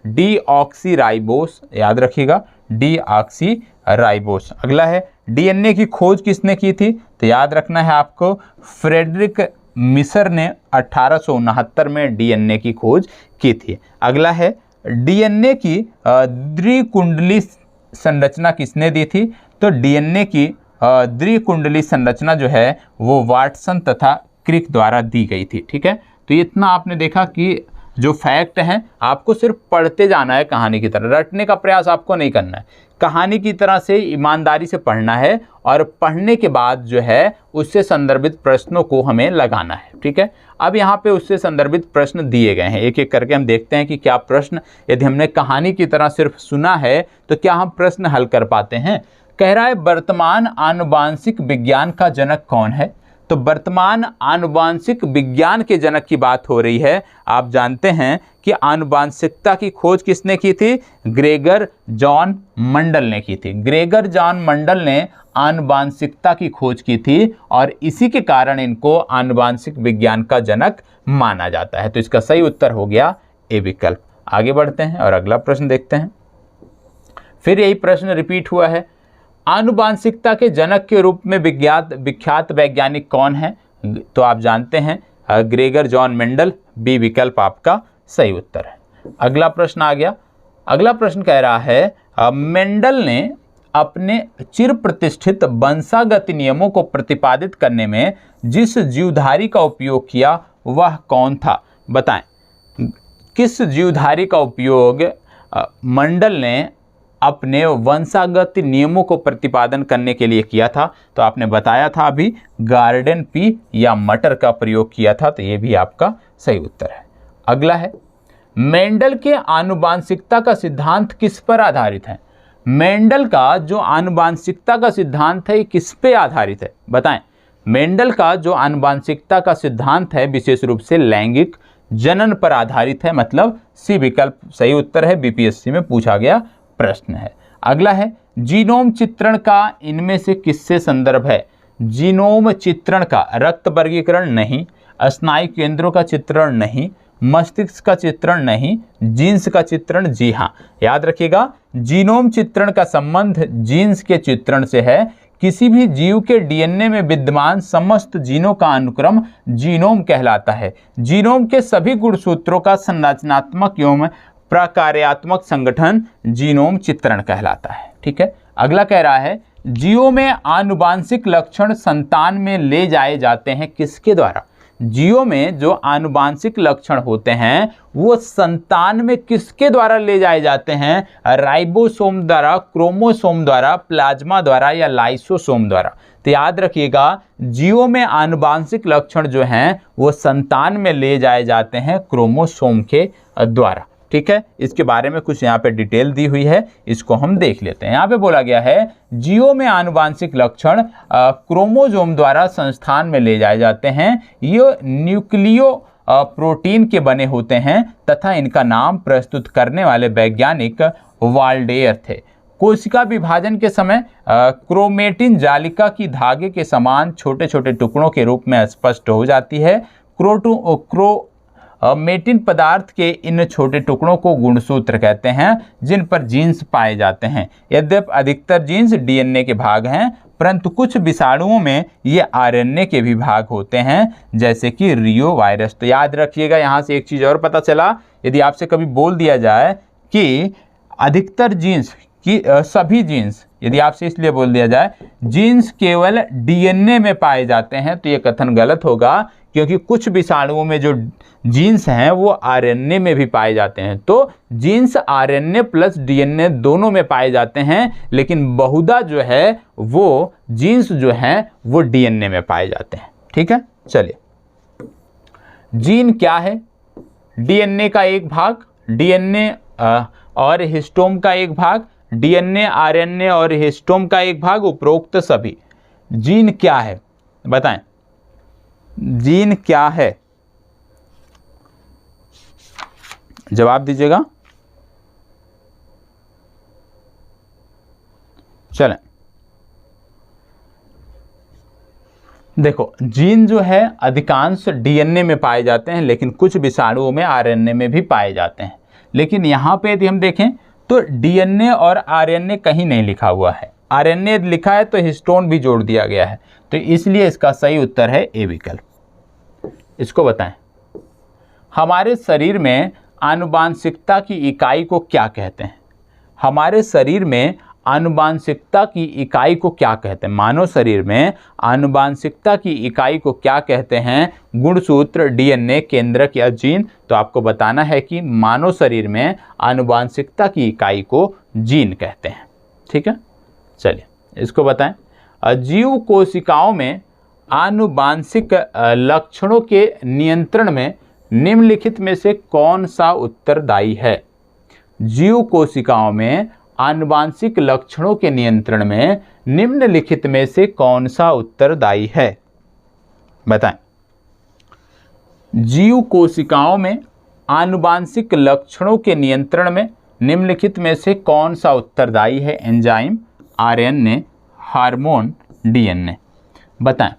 डीऑक्सीराइबोस। याद रखिएगा, डीऑक्सीराइबोस। अगला है, डीएनए की खोज किसने की थी? तो याद रखना है आपको, फ्रेडरिक मिसर ने 1869 में डीएनए की खोज की थी। अगला है, डीएनए की द्विकुंडली संरचना किसने दी थी? तो डीएनए की द्विकुंडली संरचना जो है वो वाटसन तथा क्रिक द्वारा दी गई थी। ठीक है, तो इतना आपने देखा कि जो फैक्ट हैं आपको सिर्फ पढ़ते जाना है, कहानी की तरह रटने का प्रयास आपको नहीं करना है। कहानी की तरह से ईमानदारी से पढ़ना है और पढ़ने के बाद जो है उससे संदर्भित प्रश्नों को हमें लगाना है। ठीक है, अब यहाँ पे उससे संदर्भित प्रश्न दिए गए हैं, एक एक करके हम देखते हैं कि क्या प्रश्न, यदि हमने कहानी की तरह सिर्फ सुना है तो क्या हम प्रश्न हल कर पाते हैं। कह रहा है, वर्तमान आनुवांशिक विज्ञान का जनक कौन है? तो वर्तमान आनुवांशिक विज्ञान के जनक की बात हो रही है। आप जानते हैं कि आनुवांशिकता की खोज किसने की थी? ग्रेगर जॉन मंडल ने की थी। ग्रेगर जॉन मंडल ने आनुवांशिकता की खोज की थी और इसी के कारण इनको आनुवांशिक विज्ञान का जनक माना जाता है। तो इसका सही उत्तर हो गया ए विकल्प। आगे बढ़ते हैं और अगला प्रश्न देखते हैं। फिर यही प्रश्न रिपीट हुआ है, आनुवांशिकता के जनक के रूप में विख्यात वैज्ञानिक कौन है? तो आप जानते हैं ग्रेगर जॉन मेंडल, बी विकल्प आपका सही उत्तर है। अगला प्रश्न आ गया। अगला प्रश्न कह रहा है, मेंडल ने अपने चिर प्रतिष्ठित वंशागत नियमों को प्रतिपादित करने में जिस जीवधारी का उपयोग किया वह कौन था? बताएं, किस जीवधारी का उपयोग मंडल ने अपने वंशागत नियमों को प्रतिपादन करने के लिए किया था? तो आपने बताया था अभी, गार्डन पी या मटर का प्रयोग किया था। तो ये भी आपका सही उत्तर है। अगला है, मेंडल के आनुवांशिकता का सिद्धांत किस पर आधारित है? मेंडल का जो आनुवांशिकता का सिद्धांत है किस पे आधारित है? बताएं। मेंडल का जो आनुवांशिकता का सिद्धांत है विशेष रूप से लैंगिक जनन पर आधारित है, मतलब सी विकल्प सही उत्तर है, बीपीएससी में पूछा गया प्रश्न है। अगला है, जीनोम चित्रण का इनमें से किससे संदर्भ है? जीनोम चित्रण का रक्त वर्गीकरण नहीं, स्नायु केंद्रों का चित्रण नहीं, मस्तिष्क का चित्रण नहीं, जीन्स का चित्रण जी हाँ। याद रखिएगा, जीनोम चित्रण का संबंध जीन्स के चित्रण से है। किसी भी जीव के डीएनए में विद्यमान समस्त जीनों का अनुक्रम जीनोम कहलाता है। जीनोम के सभी गुणसूत्रों का संरचनात्मक एवं प्रकार्यात्मक संगठन जीनोम चित्रण कहलाता है। ठीक है, अगला कह रहा है, जीवों में आनुवांशिक लक्षण संतान में ले जाए जाते हैं किसके द्वारा? जीवों में जो आनुवांशिक लक्षण होते हैं वो संतान में किसके द्वारा ले जाए जाते हैं? राइबोसोम द्वारा, क्रोमोसोम द्वारा, प्लाज्मा द्वारा या लाइसोसोम द्वारा। तो याद रखिएगा, जीवों में आनुवांशिक लक्षण जो हैं वो संतान में ले जाए जाते हैं क्रोमोसोम के द्वारा। ठीक है, इसके बारे में कुछ यहाँ पे डिटेल दी हुई है, इसको हम देख लेते हैं। यहाँ पे बोला गया है, जीवों में आनुवांशिक लक्षण क्रोमोसोम द्वारा संस्थान में ले जाए जाते हैं। ये न्यूक्लियो प्रोटीन के बने होते हैं तथा इनका नाम प्रस्तुत करने वाले वैज्ञानिक वाल्डेयर थे। कोशिका विभाजन के समय क्रोमेटिन जालिका की धागे के समान छोटे छोटे टुकड़ों के रूप में स्पष्ट हो जाती है। क्रोमेटिन पदार्थ के इन छोटे टुकड़ों को गुणसूत्र कहते हैं जिन पर जीन्स पाए जाते हैं। यद्यपि अधिकतर जीन्स डीएनए के भाग हैं, परंतु कुछ विषाणुओं में ये आरएनए के भी भाग होते हैं, जैसे कि रियो वायरस। तो याद रखिएगा, यहाँ से एक चीज़ और पता चला, यदि आपसे कभी बोल दिया जाए कि अधिकतर जीन्स कि सभी जीन्स, यदि आपसे इसलिए बोल दिया जाए जीन्स केवल डीएनए में पाए जाते हैं, तो ये कथन गलत होगा, क्योंकि कुछ विषाणुओं में जो जीन्स हैं वो आरएनए में भी पाए जाते हैं। तो जीन्स आरएनए प्लस डीएनए दोनों में पाए जाते हैं, लेकिन बहुधा जो है वो जीन्स जो हैं वो डीएनए में पाए जाते हैं। ठीक है, चलिए, जीन क्या है? डीएनए का एक भाग, डीएनए और हिस्टोम का एक भाग, डीएनए आरएनए और हिस्टोम का एक भाग, उपरोक्त सभी। जीन क्या है बताएं, जीन क्या है? जवाब दीजिएगा। चलें, देखो, जीन जो है अधिकांश डीएनए में पाए जाते हैं, लेकिन कुछ विषाणुओं में आरएनए में भी पाए जाते हैं। लेकिन यहाँ पे यदि हम देखें तो डीएनए और आरएनए कहीं नहीं लिखा हुआ है। आरएनए लिखा है तो हिस्टोन भी जोड़ दिया गया है, तो इसलिए इसका सही उत्तर है ए विकल्प। इसको बताएं, हमारे शरीर में आनुवांशिकता की इकाई को क्या कहते हैं? हमारे शरीर में आनुवांशिकता की इकाई को क्या कहते हैं? मानव शरीर में आनुवांशिकता की इकाई को क्या कहते हैं? गुणसूत्र, डीएनए, केंद्रक या जीन? तो आपको बताना है कि मानव शरीर में आनुवांशिकता की इकाई को जीन कहते हैं। ठीक है, चलिए इसको बताएं। जीव कोशिकाओं में आनुवांशिक लक्षणों के नियंत्रण में निम्नलिखित में से कौन सा उत्तरदायी है? जीव कोशिकाओं में आनुवांशिक लक्षणों के नियंत्रण में निम्नलिखित में से कौन सा उत्तरदायी है? बताएं। जीव कोशिकाओं में आनुवांशिक लक्षणों के नियंत्रण में निम्नलिखित में से कौन सा उत्तरदायी है? Enzyme, RNA, hormone, DNA? बताएं।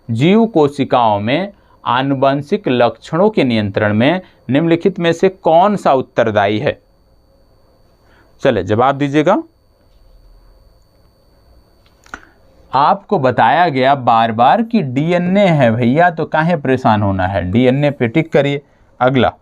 जीव कोशिकाओं में आनुवंशिक लक्षणों के नियंत्रण में निम्नलिखित में से कौन सा उत्तरदायी है? चले जवाब दीजिएगा। आपको बताया गया बार बार कि डीएनए है भैया, तो काहे परेशान होना है, डीएनए पे टिक करिए। अगला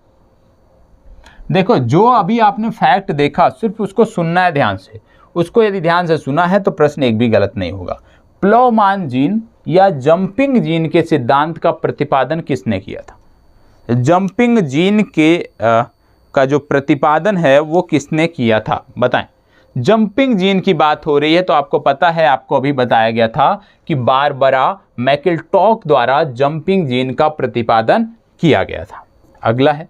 देखो, जो अभी आपने फैक्ट देखा सिर्फ उसको सुनना है ध्यान से। उसको यदि ध्यान से सुना है तो प्रश्न एक भी गलत नहीं होगा। प्लवमान जीन या जंपिंग जीन के सिद्धांत का प्रतिपादन किसने किया था? जंपिंग जीन के का जो प्रतिपादन है वो किसने किया था? बताएं। जंपिंग जीन की बात हो रही है तो आपको पता है, आपको अभी बताया गया था कि बारबरा मैकिलटॉक द्वारा जंपिंग जीन का प्रतिपादन किया गया था। अगला है,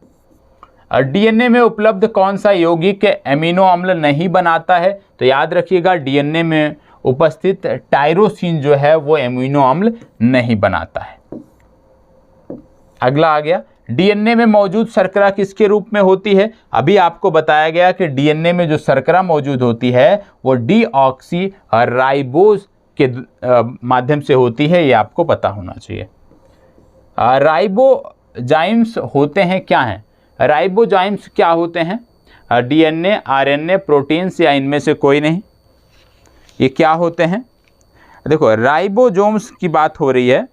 डीएनए में उपलब्ध कौन सा यौगिक एमिनो अम्ल नहीं बनाता है? तो याद रखिएगा, डीएनए में उपस्थित टायरोसिन जो है वो एमिनो अम्ल नहीं बनाता है। अगला आ गया, डीएनए में मौजूद शर्करा किसके रूप में होती है? अभी आपको बताया गया कि डीएनए में जो शर्करा मौजूद होती है वो डीऑक्सी राइबोज के माध्यम से होती है, ये आपको पता होना चाहिए। राइबोजाइम्स होते हैं क्या हैं? राइबोजाइम्स क्या होते हैं? डीएनए, आरएनए, प्रोटीन्स या इनमें से कोई नहीं? ये क्या होते हैं? देखो, राइबोसोम्स की बात हो रही है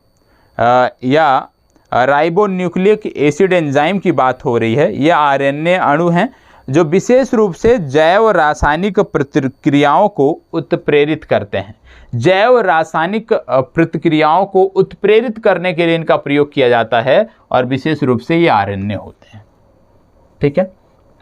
या राइबोन्यूक्लिक एसिड एंजाइम की बात हो रही है। ये आरएनए अणु हैं जो विशेष रूप से जैव रासायनिक प्रतिक्रियाओं को उत्प्रेरित करते हैं। जैव रासायनिक प्रतिक्रियाओं को उत्प्रेरित करने के लिए इनका प्रयोग किया जाता है और विशेष रूप से ये आरएनए होते हैं। ठीक है,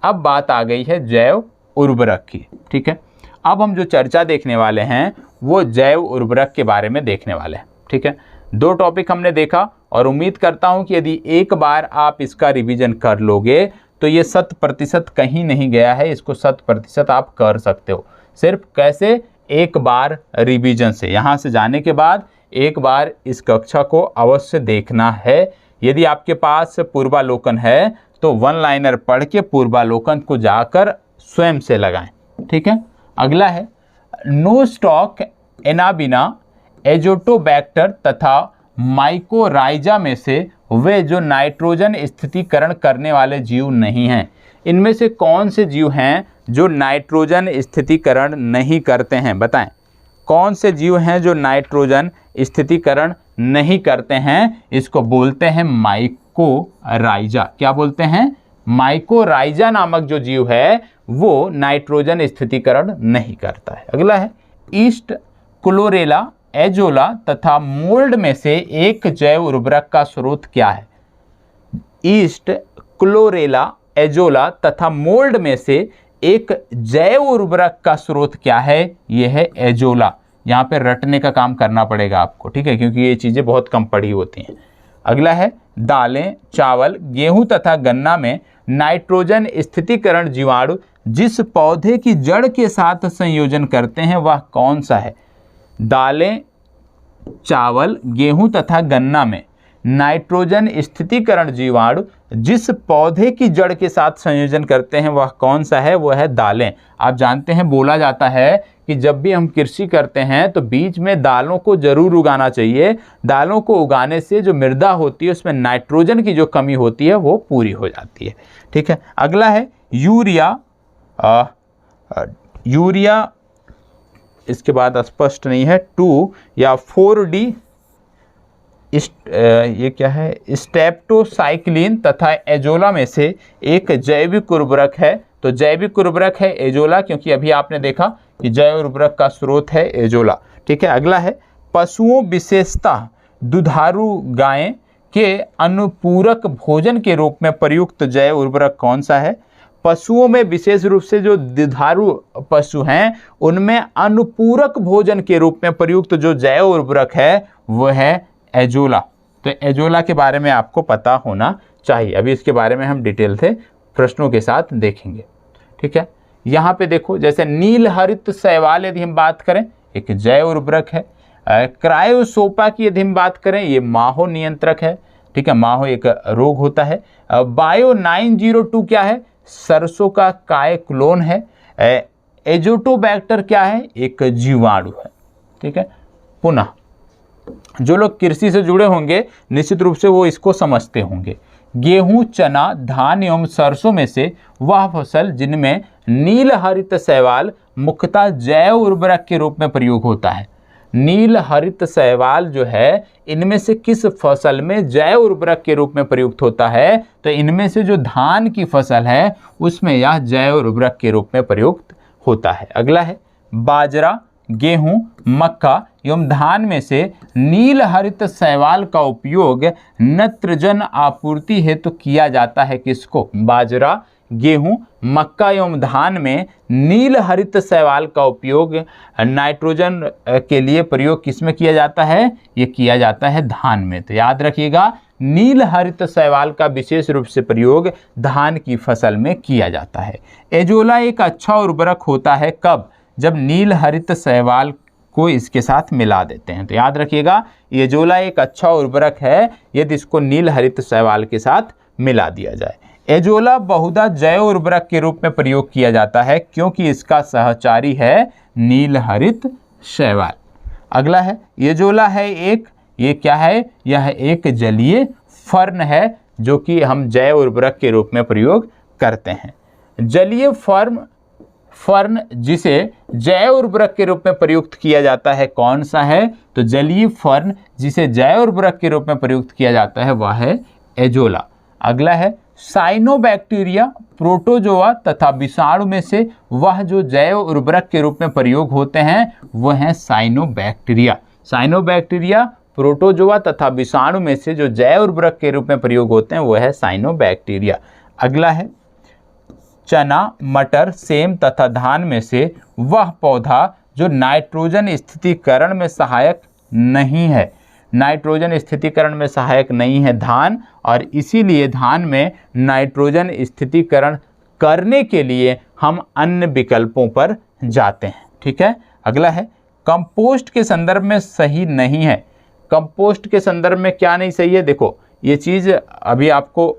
अब बात आ गई है जैव उर्वरक की। ठीक है, अब हम जो चर्चा देखने वाले हैं वो जैव उर्वरक के बारे में देखने वाले हैं। ठीक है, 2 टॉपिक हमने देखा और उम्मीद करता हूं कि यदि एक बार आप इसका रिवीजन कर लोगे तो ये 100% कहीं नहीं गया है, इसको 100% आप कर सकते हो। सिर्फ कैसे? एक बार रिवीजन से। यहाँ से जाने के बाद एक बार इस कक्षा को अवश्य देखना है। यदि आपके पास पूर्वालोकन है तो 1 लाइनर पढ़ के पूर्वालोकन को जाकर स्वयं से लगाएं। ठीक है, अगला है, नोस्टॉक, एनाबिना, एजोटोबैक्टर तथा माइकोराइजा में से वे जो नाइट्रोजन स्थितीकरण करने वाले जीव नहीं हैं। इनमें से कौन से जीव हैं जो नाइट्रोजन स्थितीकरण नहीं करते हैं? बताएं, कौन से जीव हैं जो नाइट्रोजन स्थितीकरण नहीं करते हैं? इसको बोलते हैं माइकोराइजा। क्या बोलते हैं? माइकोराइजा नामक जो जीव है वो नाइट्रोजन स्थितीकरण नहीं करता है। अगला है ईस्ट, क्लोरेला, एजोला तथा मोल्ड में से एक जैव उर्वरक का स्रोत क्या है? ईस्ट, क्लोरेला, एजोला तथा मोल्ड में से एक जैव उर्वरक का स्रोत क्या है? यह है एजोला। यहाँ पे रटने का काम करना पड़ेगा आपको, ठीक है, क्योंकि ये चीज़ें बहुत कम पढ़ी होती हैं। अगला है दालें, चावल, गेहूं तथा गन्ना में नाइट्रोजन स्थितीकरण जीवाणु जिस पौधे की जड़ के साथ संयोजन करते हैं वह कौन सा है? दालें, चावल, गेहूं तथा गन्ना में नाइट्रोजन स्थितीकरण जीवाणु जिस पौधे की जड़ के साथ संयोजन करते हैं वह कौन सा है? वह है दालें। आप जानते हैं, बोला जाता है कि जब भी हम कृषि करते हैं तो बीच में दालों को जरूर उगाना चाहिए। दालों को उगाने से जो मृदा होती है उसमें नाइट्रोजन की जो कमी होती है वो पूरी हो जाती है, ठीक है। अगला है यूरिया। यूरिया इसके बाद स्पष्ट नहीं है, 2 या 4D, ये क्या है? स्टेप्टोसाइक्लिन तथा एजोला में से एक जैविक उर्वरक है। तो जैविक उर्वरक है एजोला, क्योंकि अभी आपने देखा कि जैव उर्वरक का स्रोत है एजोला, ठीक है। अगला है पशुओं, विशेषतः दुधारू गायें के अनुपूरक भोजन के रूप में प्रयुक्त जैव उर्वरक कौन सा है? पशुओं में विशेष रूप से जो दुधारू पशु हैं उनमें अनुपूरक भोजन के रूप में प्रयुक्त जो जैव उर्वरक है वह है एजोला। तो एजोला के बारे में आपको पता होना चाहिए। अभी इसके बारे में हम डिटेल से प्रश्नों के साथ देखेंगे, ठीक है। यहाँ पे देखो, जैसे नील हरित शैवाल यदि हम बात करें एक जैव उर्वरक है। क्रायोसोपा की यदि हम बात करें ये माहो नियंत्रक है, ठीक है, माहो एक रोग होता है। बायो 902 क्या है? सरसों का कायक्लोन है। एजोटोबैक्टर क्या है? एक जीवाणु है, ठीक है। पुनः जो लोग कृषि से जुड़े होंगे निश्चित रूप से वो इसको समझते होंगे। गेहूं, चना, धान एवं सरसों में से वह फसल जिनमें नील हरित शैवाल मुख्यतः जैव उर्वरक के रूप में प्रयोग होता है। नील हरित शैवाल जो है इनमें से किस फसल में जैव उर्वरक के रूप में प्रयुक्त होता है? तो इनमें से जो धान की फसल है उसमें यह जैव उर्वरक के रूप में प्रयुक्त होता है। अगला है बाजरा, गेहूं, मक्का एवं धान में से नील हरित शैवाल का उपयोग नत्रजन आपूर्ति हेतु किया जाता है। किसको? बाजरा, गेहूं, मक्का एवं धान में नील हरित शैवाल का उपयोग नाइट्रोजन के लिए प्रयोग किसमें किया जाता है? ये किया जाता है धान में। तो याद रखिएगा, नील हरित शैवाल का विशेष रूप से प्रयोग धान की फसल में किया जाता है। एजोला एक अच्छा उर्वरक होता है कब? जब नील हरित शैवाल को इसके साथ मिला देते हैं। तो याद रखिएगा, एजोला एक अच्छा उर्वरक है यदि इसको नील हरित शैवाल के साथ मिला दिया जाए। एजोला बहुधा जैव उर्वरक के रूप में प्रयोग किया जाता है क्योंकि इसका सहचारी है नील हरित शैवाल। अगला है एजोला है एक, ये क्या है? यह एक जलीय फर्न है जो कि हम जैव उर्वरक के रूप में प्रयोग करते हैं। जलीय फर्न जिसे जैव उर्वरक के रूप में प्रयुक्त किया जाता है कौन सा है? तो जलीय फर्न जिसे जैव उर्वरक के रूप में प्रयुक्त किया जाता है वह है एजोला। अगला है साइनोबैक्टीरिया, प्रोटोजोआ तथा विषाणु में से वह जो जैव उर्वरक के रूप में प्रयोग होते हैं वह है साइनोबैक्टीरिया। साइनोबैक्टीरिया, प्रोटोजोआ तथा विषाणु में से जो जैव उर्वरक के रूप में प्रयोग होते हैं वह है साइनोबैक्टीरिया। अगला है चना, मटर, सेम तथा धान में से वह पौधा जो नाइट्रोजन स्थितीकरण में सहायक नहीं है। नाइट्रोजन स्थितीकरण में सहायक नहीं है धान, और इसीलिए धान में नाइट्रोजन स्थितीकरण करने के लिए हम अन्य विकल्पों पर जाते हैं, ठीक है। अगला है कंपोस्ट के संदर्भ में सही नहीं है। कंपोस्ट के संदर्भ में क्या नहीं सही है? देखो, ये चीज़ अभी आपको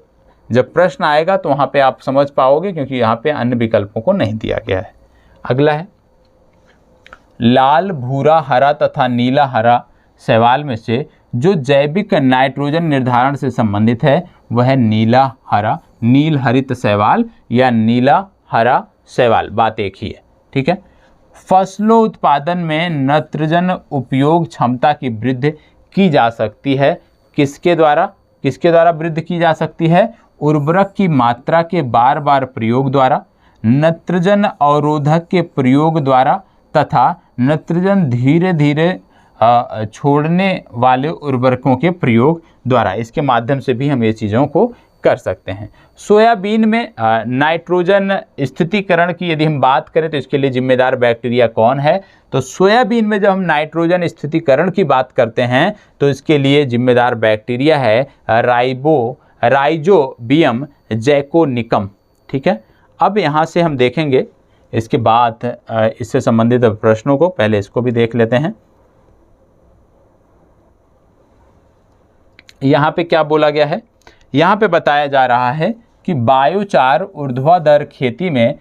जब प्रश्न आएगा तो वहाँ पे आप समझ पाओगे, क्योंकि यहाँ पे अन्य विकल्पों को नहीं दिया गया है। अगला है लाल, भूरा, हरा तथा नीला हरा शैवाल में से जो जैविक नाइट्रोजन निर्धारण से संबंधित है वह है नीला हरा, नील हरित शैवाल या नीला हरा शैवाल, बात एक ही है, ठीक है। फसलों उत्पादन में नाइट्रोजन उपयोग क्षमता की वृद्धि की जा सकती है। किसके द्वारा वृद्धि की जा सकती है? उर्वरक की मात्रा के बार बार प्रयोग द्वारा, नत्रजन अवरोधक के प्रयोग द्वारा तथा नत्रजन धीरे धीरे छोड़ने वाले उर्वरकों के प्रयोग द्वारा, इसके माध्यम से भी हम ये चीज़ों को कर सकते हैं। सोयाबीन में नाइट्रोजन स्थितीकरण की यदि हम बात करें तो इसके लिए जिम्मेदार बैक्टीरिया कौन है? तो सोयाबीन में जब हम नाइट्रोजन स्थितीकरण की बात करते हैं तो इसके लिए जिम्मेदार बैक्टीरिया है राइजोबियम जैकोनिकम। ठीक है, अब यहाँ से हम देखेंगे इसके बाद इससे संबंधित प्रश्नों को, पहले इसको भी देख लेते हैं। यहाँ पे क्या बोला गया है? यहाँ पे बताया जा रहा है कि बायोचार ऊर्ध्वाधर खेती में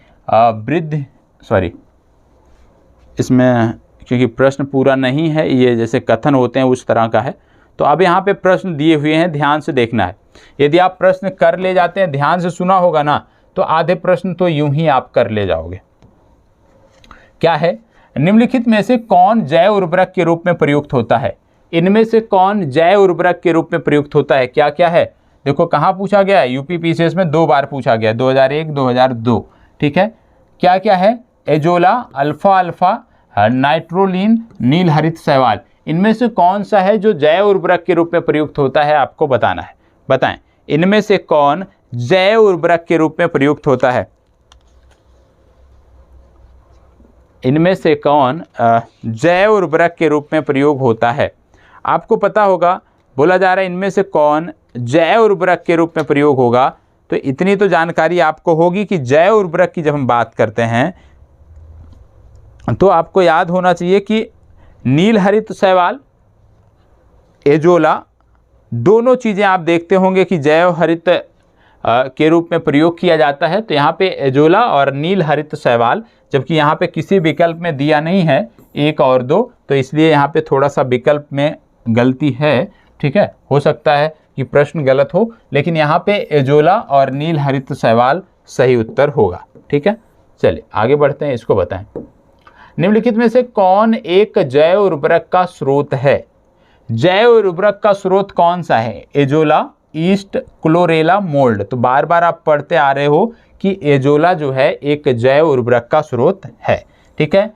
इसमें क्योंकि प्रश्न पूरा नहीं है, ये जैसे कथन होते हैं उस तरह का है, तो अब यहाँ पे प्रश्न दिए हुए हैं, ध्यान से देखना है। यदि आप प्रश्न कर ले जाते हैं, ध्यान से सुना होगा ना, तो आधे प्रश्न तो यूं ही आप कर ले जाओगे। क्या है? निम्नलिखित में से कौन जैव उर्वरक के रूप में प्रयुक्त होता है? इनमें से कौन जैव उर्वरक के रूप में प्रयुक्त होता है? क्या क्या है? देखो कहाँ पूछा गया है, यूपी पीसीएस में 2 बार पूछा गया, 2001 2002। ठीक है, क्या क्या है? एजोला, अल्फा अल्फा, नाइट्रोलिन, नील हरित शैवाल। इनमें से कौन सा है जो जैव उर्वरक के रूप में प्रयुक्त होता है, आपको बताना है। बताएं, इनमें से कौन जैव उर्वरक के रूप में प्रयुक्त होता है? इनमें से कौन जैव उर्वरक के रूप में प्रयोग होता है? आपको पता होगा, बोला जा रहा है इनमें से कौन जैव उर्वरक के रूप में प्रयोग होगा, तो इतनी तो जानकारी आपको होगी कि जैव उर्वरक की जब हम बात करते हैं तो आपको याद होना चाहिए कि नील हरित शैवाल, एजोला, दोनों चीज़ें आप देखते होंगे कि जैव हरित के रूप में प्रयोग किया जाता है। तो यहाँ पे एजोला और नील हरित शैवाल, जबकि यहाँ पे किसी विकल्प में दिया नहीं है 1 और 2, तो इसलिए यहाँ पे थोड़ा सा विकल्प में गलती है। ठीक है, हो सकता है कि प्रश्न गलत हो, लेकिन यहाँ पे एजोला और नील हरित शैवाल सही उत्तर होगा। ठीक है, चलिए आगे बढ़ते हैं, इसको बताएं। निम्नलिखित में से कौन एक जैव उर्वरक का स्रोत है? जैव उर्वरक का स्रोत कौन सा है? Azolla, east, chlorella, mould. तो बार बार आप पढ़ते आ रहे हो कि एजोला जो है एक जैव उर्वरक का स्रोत है। ठीक है,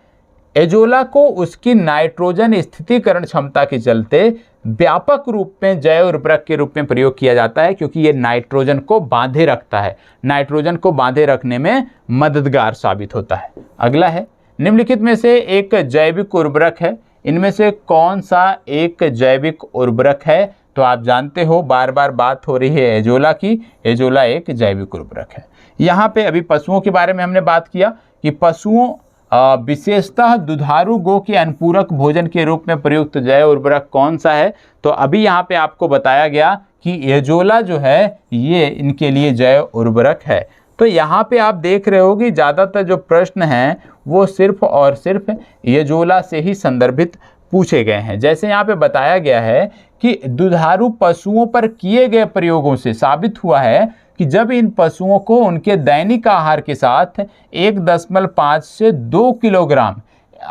एजोला को उसकी नाइट्रोजन स्थितीकरण क्षमता के चलते व्यापक रूप में जैव उर्वरक के रूप में प्रयोग किया जाता है, क्योंकि ये नाइट्रोजन को बांधे रखता है, नाइट्रोजन को बांधे रखने में मददगार साबित होता है। अगला है, निम्नलिखित में से एक जैविक उर्वरक है, इनमें से कौन सा एक जैविक उर्वरक है? तो आप जानते हो, बार बार बात हो रही है एजोला की, एजोला एक जैविक उर्वरक है। यहाँ पे अभी पशुओं के बारे में हमने बात किया कि पशुओं विशेषतः दुधारू गो के अनुपूरक भोजन के रूप में प्रयुक्त जैव उर्वरक कौन सा है? तो अभी यहाँ पे आपको बताया गया कि एजोला जो है ये इनके लिए जैव उर्वरक है। तो यहाँ पे आप देख रहे हो कि ज़्यादातर जो प्रश्न हैं वो सिर्फ और सिर्फ एजोला से ही संदर्भित पूछे गए हैं। जैसे यहाँ पे बताया गया है कि दुधारू पशुओं पर किए गए प्रयोगों से साबित हुआ है कि जब इन पशुओं को उनके दैनिक आहार के साथ 1.5 से 2 किलोग्राम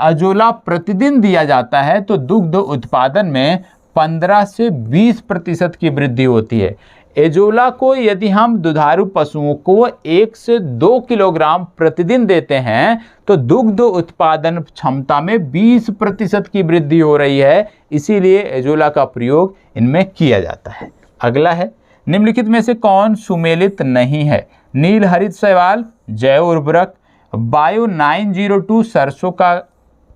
एजोला प्रतिदिन दिया जाता है तो दुग्ध उत्पादन में 15 से 20% की वृद्धि होती है। एजोला को यदि हम दुधारू पशुओं को 1 से 2 किलोग्राम प्रतिदिन देते हैं तो दुग्ध उत्पादन क्षमता में 20% की वृद्धि हो रही है, इसीलिए एजोला का प्रयोग इनमें किया जाता है। अगला है, निम्नलिखित में से कौन सुमेलित नहीं है? नील हरित शैवाल जैव उर्वरक, बायो 902 सरसों का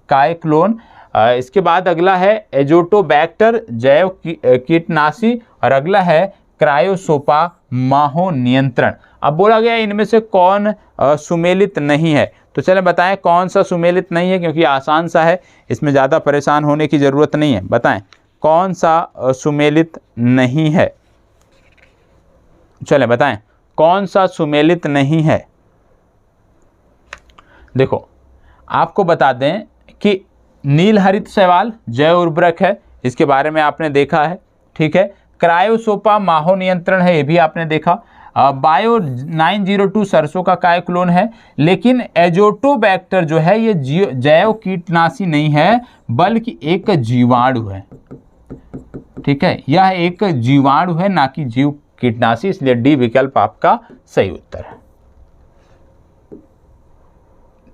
कायक्लोन, इसके बाद अगला है एजोटोबैक्टर जैव कीटनाशी, और अगला है क्रायोसोपा माहो नियंत्रण। अब बोला गया इनमें से कौन सुमेलित नहीं है, तो चलें बताएं कौन सा सुमेलित नहीं है, क्योंकि आसान सा है, इसमें ज़्यादा परेशान होने की ज़रूरत नहीं है। बताएं कौन सा सुमेलित नहीं है, चलें बताएं कौन सा सुमेलित नहीं है। देखो आपको बता दें कि नील हरित शैवाल जैव उर्वरक है, इसके बारे में आपने देखा है। ठीक है, क्रायोसोपा माहो नियंत्रण है, ये भी आपने देखा। बायो 902 सरसों का कायक्लोन है, लेकिन एजोटोबैक्टर जो है ये जैव कीटनाशी नहीं है बल्कि एक जीवाणु है। ठीक है, यह एक जीवाणु है ना कि जीव कीटनाशी, इसलिए डी विकल्प आपका सही उत्तर है।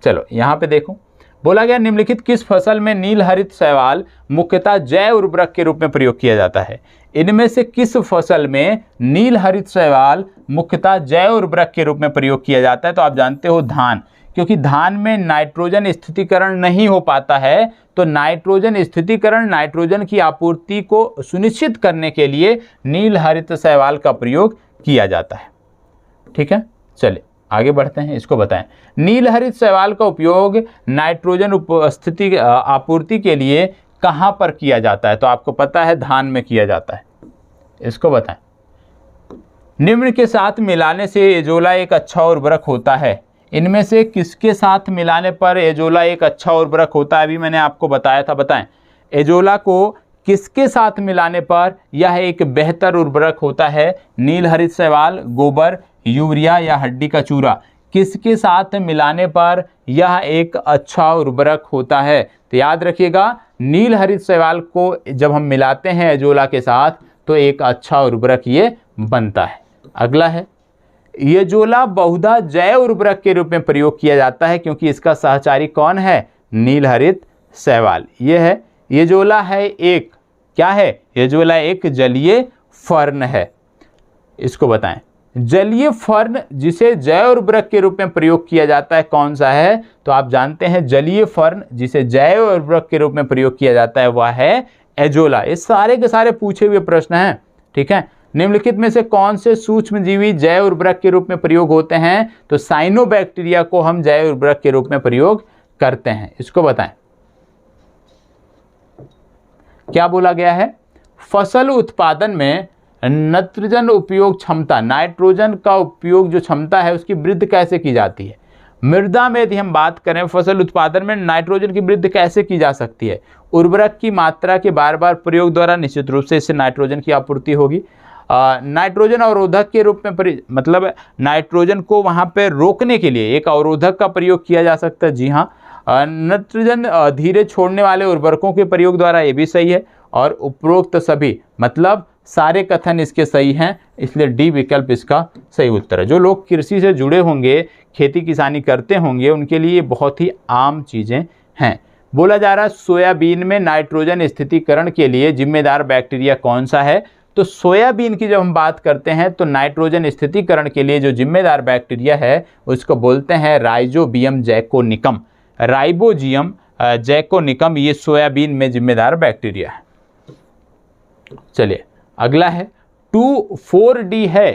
चलो यहाँ पे देखो, बोला गया निम्नलिखित किस फसल में नील हरित शैवाल मुख्यतः जैव उर्वरक के रूप में प्रयोग किया जाता है। इनमें से किस फसल में नील हरित शैवाल मुख्यतः जैव उर्वरक के रूप में प्रयोग किया जाता है। तो आप जानते हो धान, क्योंकि धान में नाइट्रोजन स्थितीकरण नहीं हो पाता है, तो नाइट्रोजन स्थितीकरण, नाइट्रोजन की आपूर्ति को सुनिश्चित करने के लिए नील हरित शैवाल का प्रयोग किया जाता है। ठीक है, चलिए आगे बढ़ते हैं, इसको बताएं। नील हरित शैवाल का उपयोग नाइट्रोजन उपस्थिति आपूर्ति के लिए कहां पर किया जाता है। तो आपको पता है धान में किया जाता है, इसको बताएं। निम्न के साथ मिलाने से एजोला एक अच्छा उर्वरक होता है। इनमें से किसके साथ मिलाने पर एजोला एक अच्छा उर्वरक होता है। अभी मैंने आपको बताया था, बताएं एजोला को किसके साथ मिलाने पर यह एक बेहतर उर्वरक होता है। नील हरित शैवाल, गोबर, यूरिया या हड्डी का चूरा, किसके साथ मिलाने पर यह एक अच्छा उर्वरक होता है। तो याद रखिएगा, नील हरित शैवाल को जब हम मिलाते हैं एजोला के साथ तो एक अच्छा उर्वरक ये बनता है। अगला है, एजोला बहुधा जैव उर्वरक के रूप में प्रयोग किया जाता है क्योंकि इसका सहचारी कौन है, नील हरित शैवाल। ये है एजोला है एक, क्या है एजोला एक जलीय फर्न है। इसको बताएं, जलीय फर्न जिसे जैव उर्वरक के रूप में प्रयोग किया जाता है कौन सा है। तो आप जानते हैं जलीय फर्न जिसे जैव उर्वरक के रूप में प्रयोग किया जाता है वह है एजोला। ये सारे के सारे पूछे हुए प्रश्न हैं। ठीक है, निम्नलिखित में से कौन से सूक्ष्मजीवी जैव उर्वरक के रूप में प्रयोग होते हैं। तो साइनोबैक्टीरिया को हम जैव उर्वरक के रूप में प्रयोग करते हैं। इसको बताएं, क्या बोला गया है, फसल उत्पादन में नाइट्रोजन उपयोग क्षमता, नाइट्रोजन का उपयोग जो क्षमता है उसकी वृद्धि कैसे की जाती है। मृदा में यदि हम बात करें फसल उत्पादन में नाइट्रोजन की वृद्धि कैसे की जा सकती है। उर्वरक की मात्रा के बार बार प्रयोग द्वारा निश्चित रूप से इससे नाइट्रोजन की आपूर्ति होगी। नाइट्रोजन अवरोधक के रूप में मतलब नाइट्रोजन को वहाँ पे रोकने के लिए एक अवरोधक का प्रयोग किया जा सकता है। जी हाँ, नाइट्रोजन धीरे छोड़ने वाले उर्वरकों के प्रयोग द्वारा, ये भी सही है। और उपरोक्त सभी मतलब सारे कथन इसके सही हैं, इसलिए डी विकल्प इसका सही उत्तर है। जो लोग कृषि से जुड़े होंगे, खेती किसानी करते होंगे, उनके लिए बहुत ही आम चीज़ें हैं। बोला जा रहा है सोयाबीन में नाइट्रोजन स्थितीकरण के लिए जिम्मेदार बैक्टीरिया कौन सा है। तो सोयाबीन की जब हम बात करते हैं तो नाइट्रोजन स्थितीकरण के लिए जो जिम्मेदार बैक्टीरिया है उसको बोलते हैं राइजोबियम जैकोनिकम। राइबोजियम जैकोनिकम ये सोयाबीन में जिम्मेदार बैक्टीरिया है। चलिए अगला है 2,4-D है,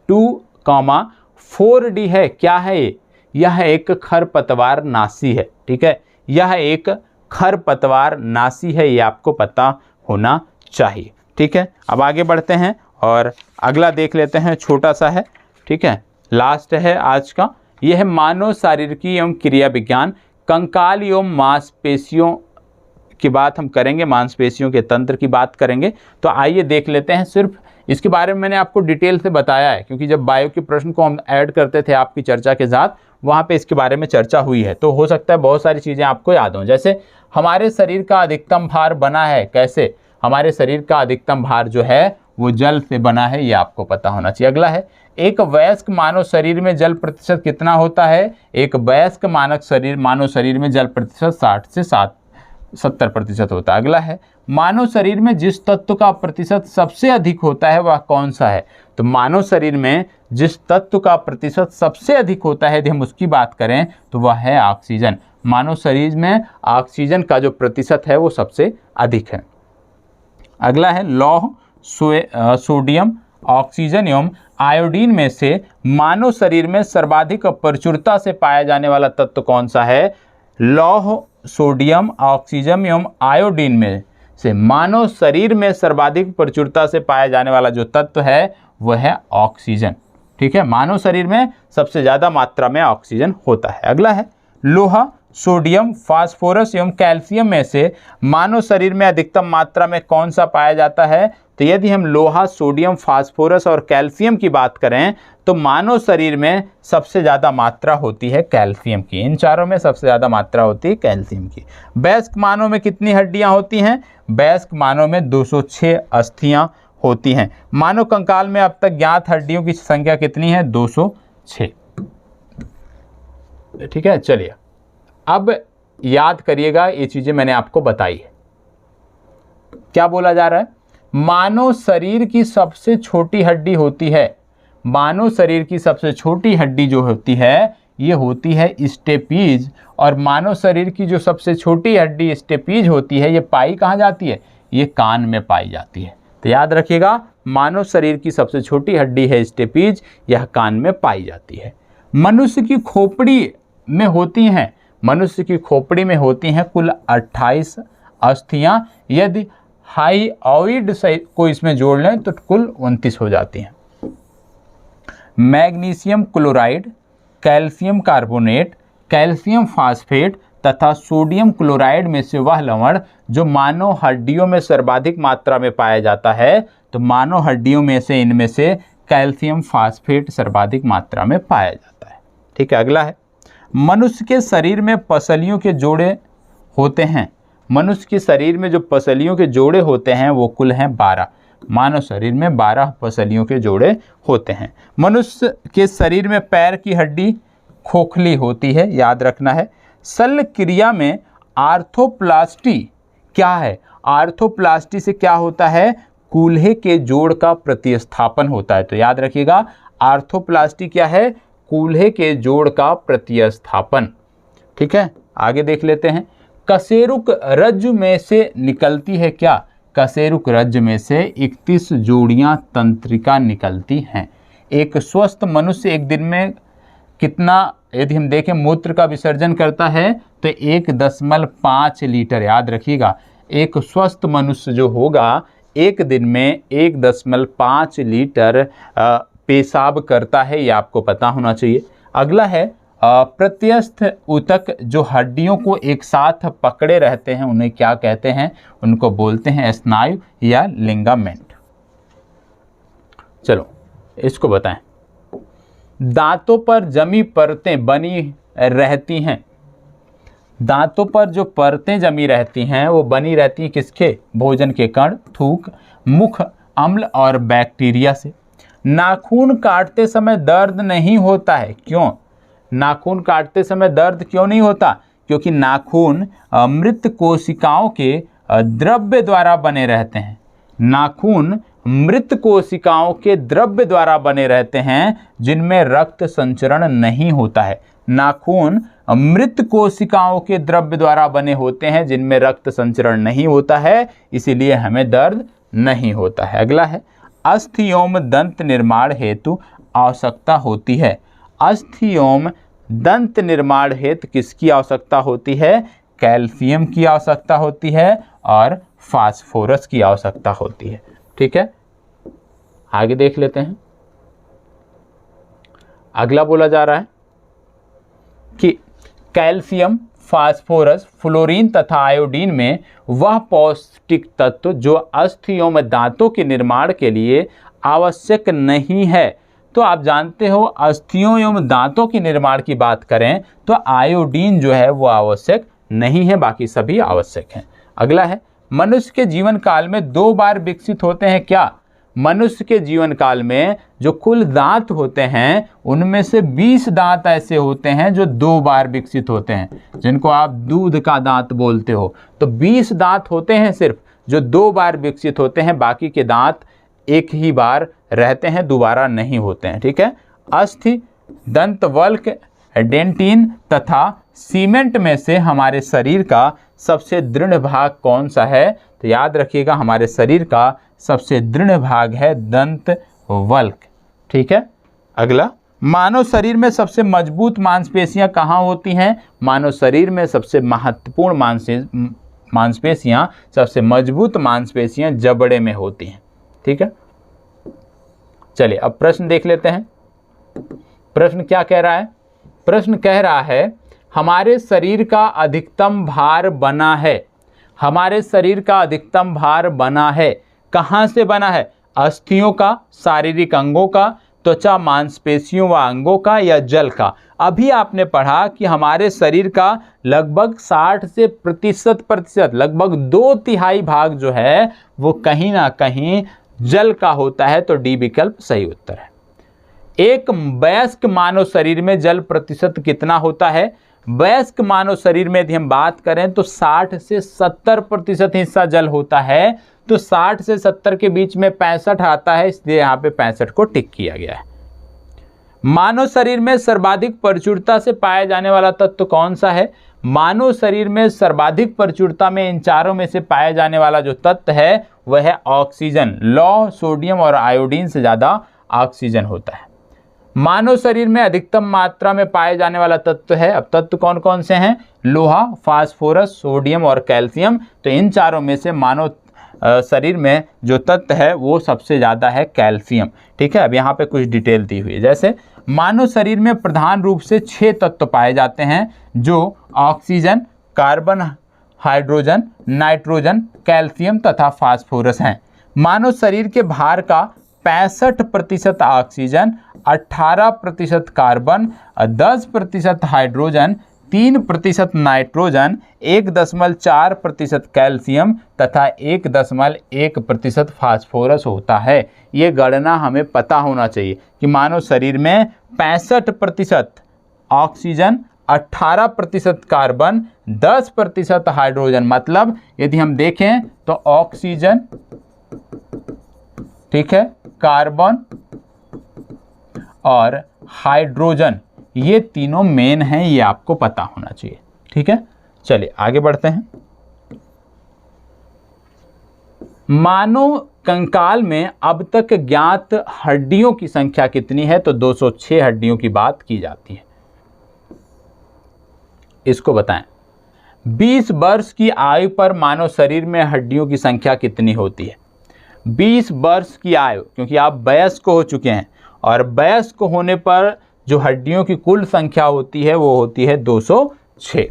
2,4-D है, क्या है ये, यह एक खरपतवार नाशी है। ठीक है, यह एक खरपतवार नाशी है, ये आपको पता होना चाहिए। ठीक है, अब आगे बढ़ते हैं और अगला देख लेते हैं, छोटा सा है। ठीक है, लास्ट है आज का, यह है मानव शारीरिकी एवं क्रिया विज्ञान, कंकाल एवं मांसपेशियों की बात हम करेंगे, मांसपेशियों के तंत्र की बात करेंगे। तो आइए देख लेते हैं। सिर्फ इसके बारे में मैंने आपको डिटेल से बताया है क्योंकि जब बायो के प्रश्न को हम ऐड करते थे आपकी चर्चा के साथ, वहाँ पे इसके बारे में चर्चा हुई है, तो हो सकता है बहुत सारी चीज़ें आपको याद हों। जैसे हमारे शरीर का अधिकतम भार बना है कैसे, हमारे शरीर का अधिकतम भार जो है वो जल से बना है, ये आपको पता होना चाहिए। अगला है, एक वयस्क मानव शरीर में जल प्रतिशत कितना होता है। एक वयस्क मानव शरीर में जल प्रतिशत 60 से 70% होता है। अगला है, मानव शरीर में जिस तत्व का प्रतिशत सबसे अधिक होता है वह कौन सा है। तो मानव शरीर में जिस तत्व का प्रतिशत सबसे अधिक होता है यदि हम उसकी बात करें तो वह है ऑक्सीजन। मानव शरीर में ऑक्सीजन का जो प्रतिशत है वो सबसे अधिक है। अगला है, लौह, सोडियम, ऑक्सीजन एवं आयोडीन में से मानव शरीर में सर्वाधिक प्रचुरता से पाया जाने वाला तत्व कौन सा है। लौह, सोडियम, ऑक्सीजन एवं आयोडीन में से मानव शरीर में सर्वाधिक प्रचुरता से पाया जाने वाला जो तत्व है वह है ऑक्सीजन। ठीक है, मानव शरीर में सबसे ज़्यादा मात्रा में ऑक्सीजन होता है। अगला है, लोहा, सोडियम, फास्फोरस एवं कैल्शियम में से मानव शरीर में अधिकतम मात्रा में कौन सा पाया जाता है। तो यदि हम लोहा, सोडियम, फास्फोरस और कैल्शियम की बात करें तो मानव शरीर में सबसे ज़्यादा मात्रा होती है कैल्शियम की। इन चारों में सबसे ज़्यादा मात्रा होती है कैल्शियम की। वयस्क मानव में कितनी हड्डियां होती हैं। वयस्क मानव में 206 अस्थियां होती हैं। मानव कंकाल में अब तक ज्ञात हड्डियों की संख्या कितनी है, 206। ठीक है, चलिए अब याद करिएगा, ये चीजें मैंने आपको बताई है। क्या बोला जा रहा है? मानव शरीर की सबसे छोटी हड्डी होती है, मानव शरीर की सबसे छोटी हड्डी जो होती है ये होती है स्टेपीज, और मानव शरीर की जो सबसे छोटी हड्डी स्टेपीज होती है ये पाई कहाँ जाती है? ये कान में पाई जाती है। तो याद रखिएगा, मानव शरीर की सबसे छोटी हड्डी है स्टेपीज, यह कान में पाई जाती है। मनुष्य की खोपड़ी में होती हैं, मनुष्य की खोपड़ी में होती हैं कुल 28 अस्थियां, यदि हाइओइड को इसमें जोड़ लें तो कुल 29 हो जाती हैं। Magnesium chloride, calcium carbonate, calcium phosphate तथा सोडियम क्लोराइड में से वह लवण जो मानव हड्डियों में सर्वाधिक मात्रा में पाया जाता है, तो मानव हड्डियों में से इनमें से कैल्शियम फास्फेट सर्वाधिक मात्रा में पाया जाता है। ठीक है, अगला है, मनुष्य के शरीर में पसलियों के जोड़े होते हैं, मनुष्य के शरीर में जो पसलियों के जोड़े होते हैं वो कुल हैं 12। मानव शरीर में 12 पसलियों के जोड़े होते हैं। मनुष्य के शरीर में पैर की हड्डी खोखली होती है, याद रखना है। शल्य क्रिया में आर्थोप्लास्टी क्या है? आर्थोप्लास्टी से क्या होता है? कूल्हे के जोड़ का प्रतिस्थापन होता है। तो याद रखिएगा, आर्थोप्लास्टी क्या है? कूल्हे के जोड़ का प्रतिस्थापन। ठीक है, आगे देख लेते हैं। कशेरुक रज्जु में से निकलती है क्या? कशेरुक रज्जु में से 31 जोड़ियां तंत्रिका निकलती हैं। एक स्वस्थ मनुष्य एक दिन में कितना, यदि हम देखें, मूत्र का विसर्जन करता है तो 1.5 लीटर। याद रखिएगा, एक स्वस्थ मनुष्य जो होगा एक दिन में 1.5 लीटर पेशाब करता है, ये आपको पता होना चाहिए। अगला है प्रत्यस्थ ऊतक जो हड्डियों को एक साथ पकड़े रहते हैं, उन्हें क्या कहते हैं? उनको बोलते हैं स्नायु या लिगामेंट। चलो इसको बताएं। दांतों पर जमी परतें बनी रहती हैं, दांतों पर जो परतें जमी रहती हैं वो बनी रहती हैं किसके? भोजन के कण, थूक, मुख अम्ल और बैक्टीरिया से। नाखून काटते समय दर्द नहीं होता है, क्यों? नाखून काटते समय दर्द क्यों नहीं होता? क्योंकि नाखून मृत कोशिकाओं के द्रव्य द्वारा बने रहते हैं। नाखून मृत कोशिकाओं के द्रव्य द्वारा बने रहते हैं जिनमें रक्त संचरण नहीं होता है। नाखून मृत कोशिकाओं के द्रव्य द्वारा बने होते हैं जिनमें रक्त संचरण नहीं होता है, इसीलिए हमें दर्द नहीं होता है। अगला है, अस्थियोम दंत निर्माण हेतु आवश्यकता होती है। अस्थियोम दंत निर्माण हेतु किसकी आवश्यकता होती है? कैल्शियम की आवश्यकता होती है और फास्फोरस की आवश्यकता होती है। ठीक है, आगे देख लेते हैं। अगला बोला जा रहा है कि कैल्शियम, फास्फोरस, फ्लोरीन तथा आयोडीन में वह पौष्टिक तत्व जो अस्थियों में दांतों के निर्माण के लिए आवश्यक नहीं है। तो आप जानते हो, अस्थियों एवं दांतों के निर्माण की बात करें तो आयोडीन जो है वो आवश्यक नहीं है, बाकी सभी आवश्यक हैं। अगला है, मनुष्य के जीवन काल में 2 बार विकसित होते हैं क्या? मनुष्य के जीवन काल में जो कुल दांत होते हैं उनमें से 20 दांत ऐसे होते हैं जो 2 बार विकसित होते हैं, जिनको आप दूध का दांत बोलते हो। तो 20 दांत होते हैं सिर्फ जो 2 बार विकसित होते हैं, बाकी के दांत एक ही बार रहते हैं, दोबारा नहीं होते हैं। ठीक है, अस्थि, दंतवल्क, डेंटिन तथा सीमेंट में से हमारे शरीर का सबसे दृढ़ भाग कौन सा है? तो याद रखिएगा, हमारे शरीर का सबसे दृढ़ भाग है दंतवल्क। ठीक है, अगला, मानव शरीर में सबसे मजबूत मांसपेशियां कहाँ होती हैं? मानव शरीर में सबसे महत्वपूर्ण मांसपेशियां, सबसे मजबूत मांसपेशियां जबड़े में होती हैं। ठीक है, चलिए अब प्रश्न देख लेते हैं। प्रश्न क्या कह रहा है? प्रश्न कह रहा है, हमारे शरीर का अधिकतम भार बना है। हमारे शरीर का अधिकतम भार बना है, कहाँ से बना है? अस्थियों का, शारीरिक अंगों का, त्वचा, मांसपेशियों व अंगों का, या जल का? अभी आपने पढ़ा कि हमारे शरीर का लगभग 60 से प्रतिशत लगभग 2/3 भाग जो है वो कहीं ना कहीं जल का होता है। तो डी विकल्प सही उत्तर है। एक वयस्क मानव शरीर में जल प्रतिशत कितना होता है? वयस्क मानव शरीर में यदि हम बात करें तो 60 से 70% हिस्सा जल होता है। तो 60 से 70 के बीच में 65 आता है, इसलिए यहाँ पे 65 को टिक किया गया है। मानव शरीर में सर्वाधिक प्रचुरता से पाया जाने वाला तत्व कौन सा है? मानव शरीर में सर्वाधिक प्रचुरता में इन चारों में से पाया जाने वाला जो तत्व है वह है ऑक्सीजन। लौह, सोडियम और आयोडीन से ज़्यादा ऑक्सीजन होता है। मानव शरीर में अधिकतम मात्रा में पाए जाने वाला तत्व है, अब तत्व कौन कौन से हैं? लोहा, फास्फोरस, सोडियम और कैल्शियम। तो इन चारों में से मानव शरीर में जो तत्व है वो सबसे ज़्यादा है कैल्शियम। ठीक है, अब यहाँ पे कुछ डिटेल दी हुई है। जैसे मानव शरीर में प्रधान रूप से 6 तत्व पाए जाते हैं जो oxygen, carbon, hydrogen, nitrogen, calcium तथा फास्फोरस हैं। मानव शरीर के भार का 65% oxygen, 18% carbon, 10% hydrogen, 3% nitrogen, 1.4% calcium तथा 1.1% फास्फोरस होता है। ये गणना हमें पता होना चाहिए कि मानव शरीर में 65% ऑक्सीजन, 18% कार्बन, 10% हाइड्रोजन, मतलब यदि हम देखें तो ऑक्सीजन, ठीक है, कार्बन और हाइड्रोजन, ये तीनों मेन हैं, ये आपको पता होना चाहिए। ठीक है, चलिए आगे बढ़ते हैं। मानव कंकाल में अब तक ज्ञात हड्डियों की संख्या कितनी है? तो 206 हड्डियों की बात की जाती है। इसको बताएं। 20 वर्ष की आयु पर मानव शरीर में हड्डियों की संख्या कितनी होती है? 20 वर्ष की आयु, क्योंकि आप वयस्क हो चुके हैं, और वयस्क होने पर जो हड्डियों की कुल संख्या होती है वो होती है 206।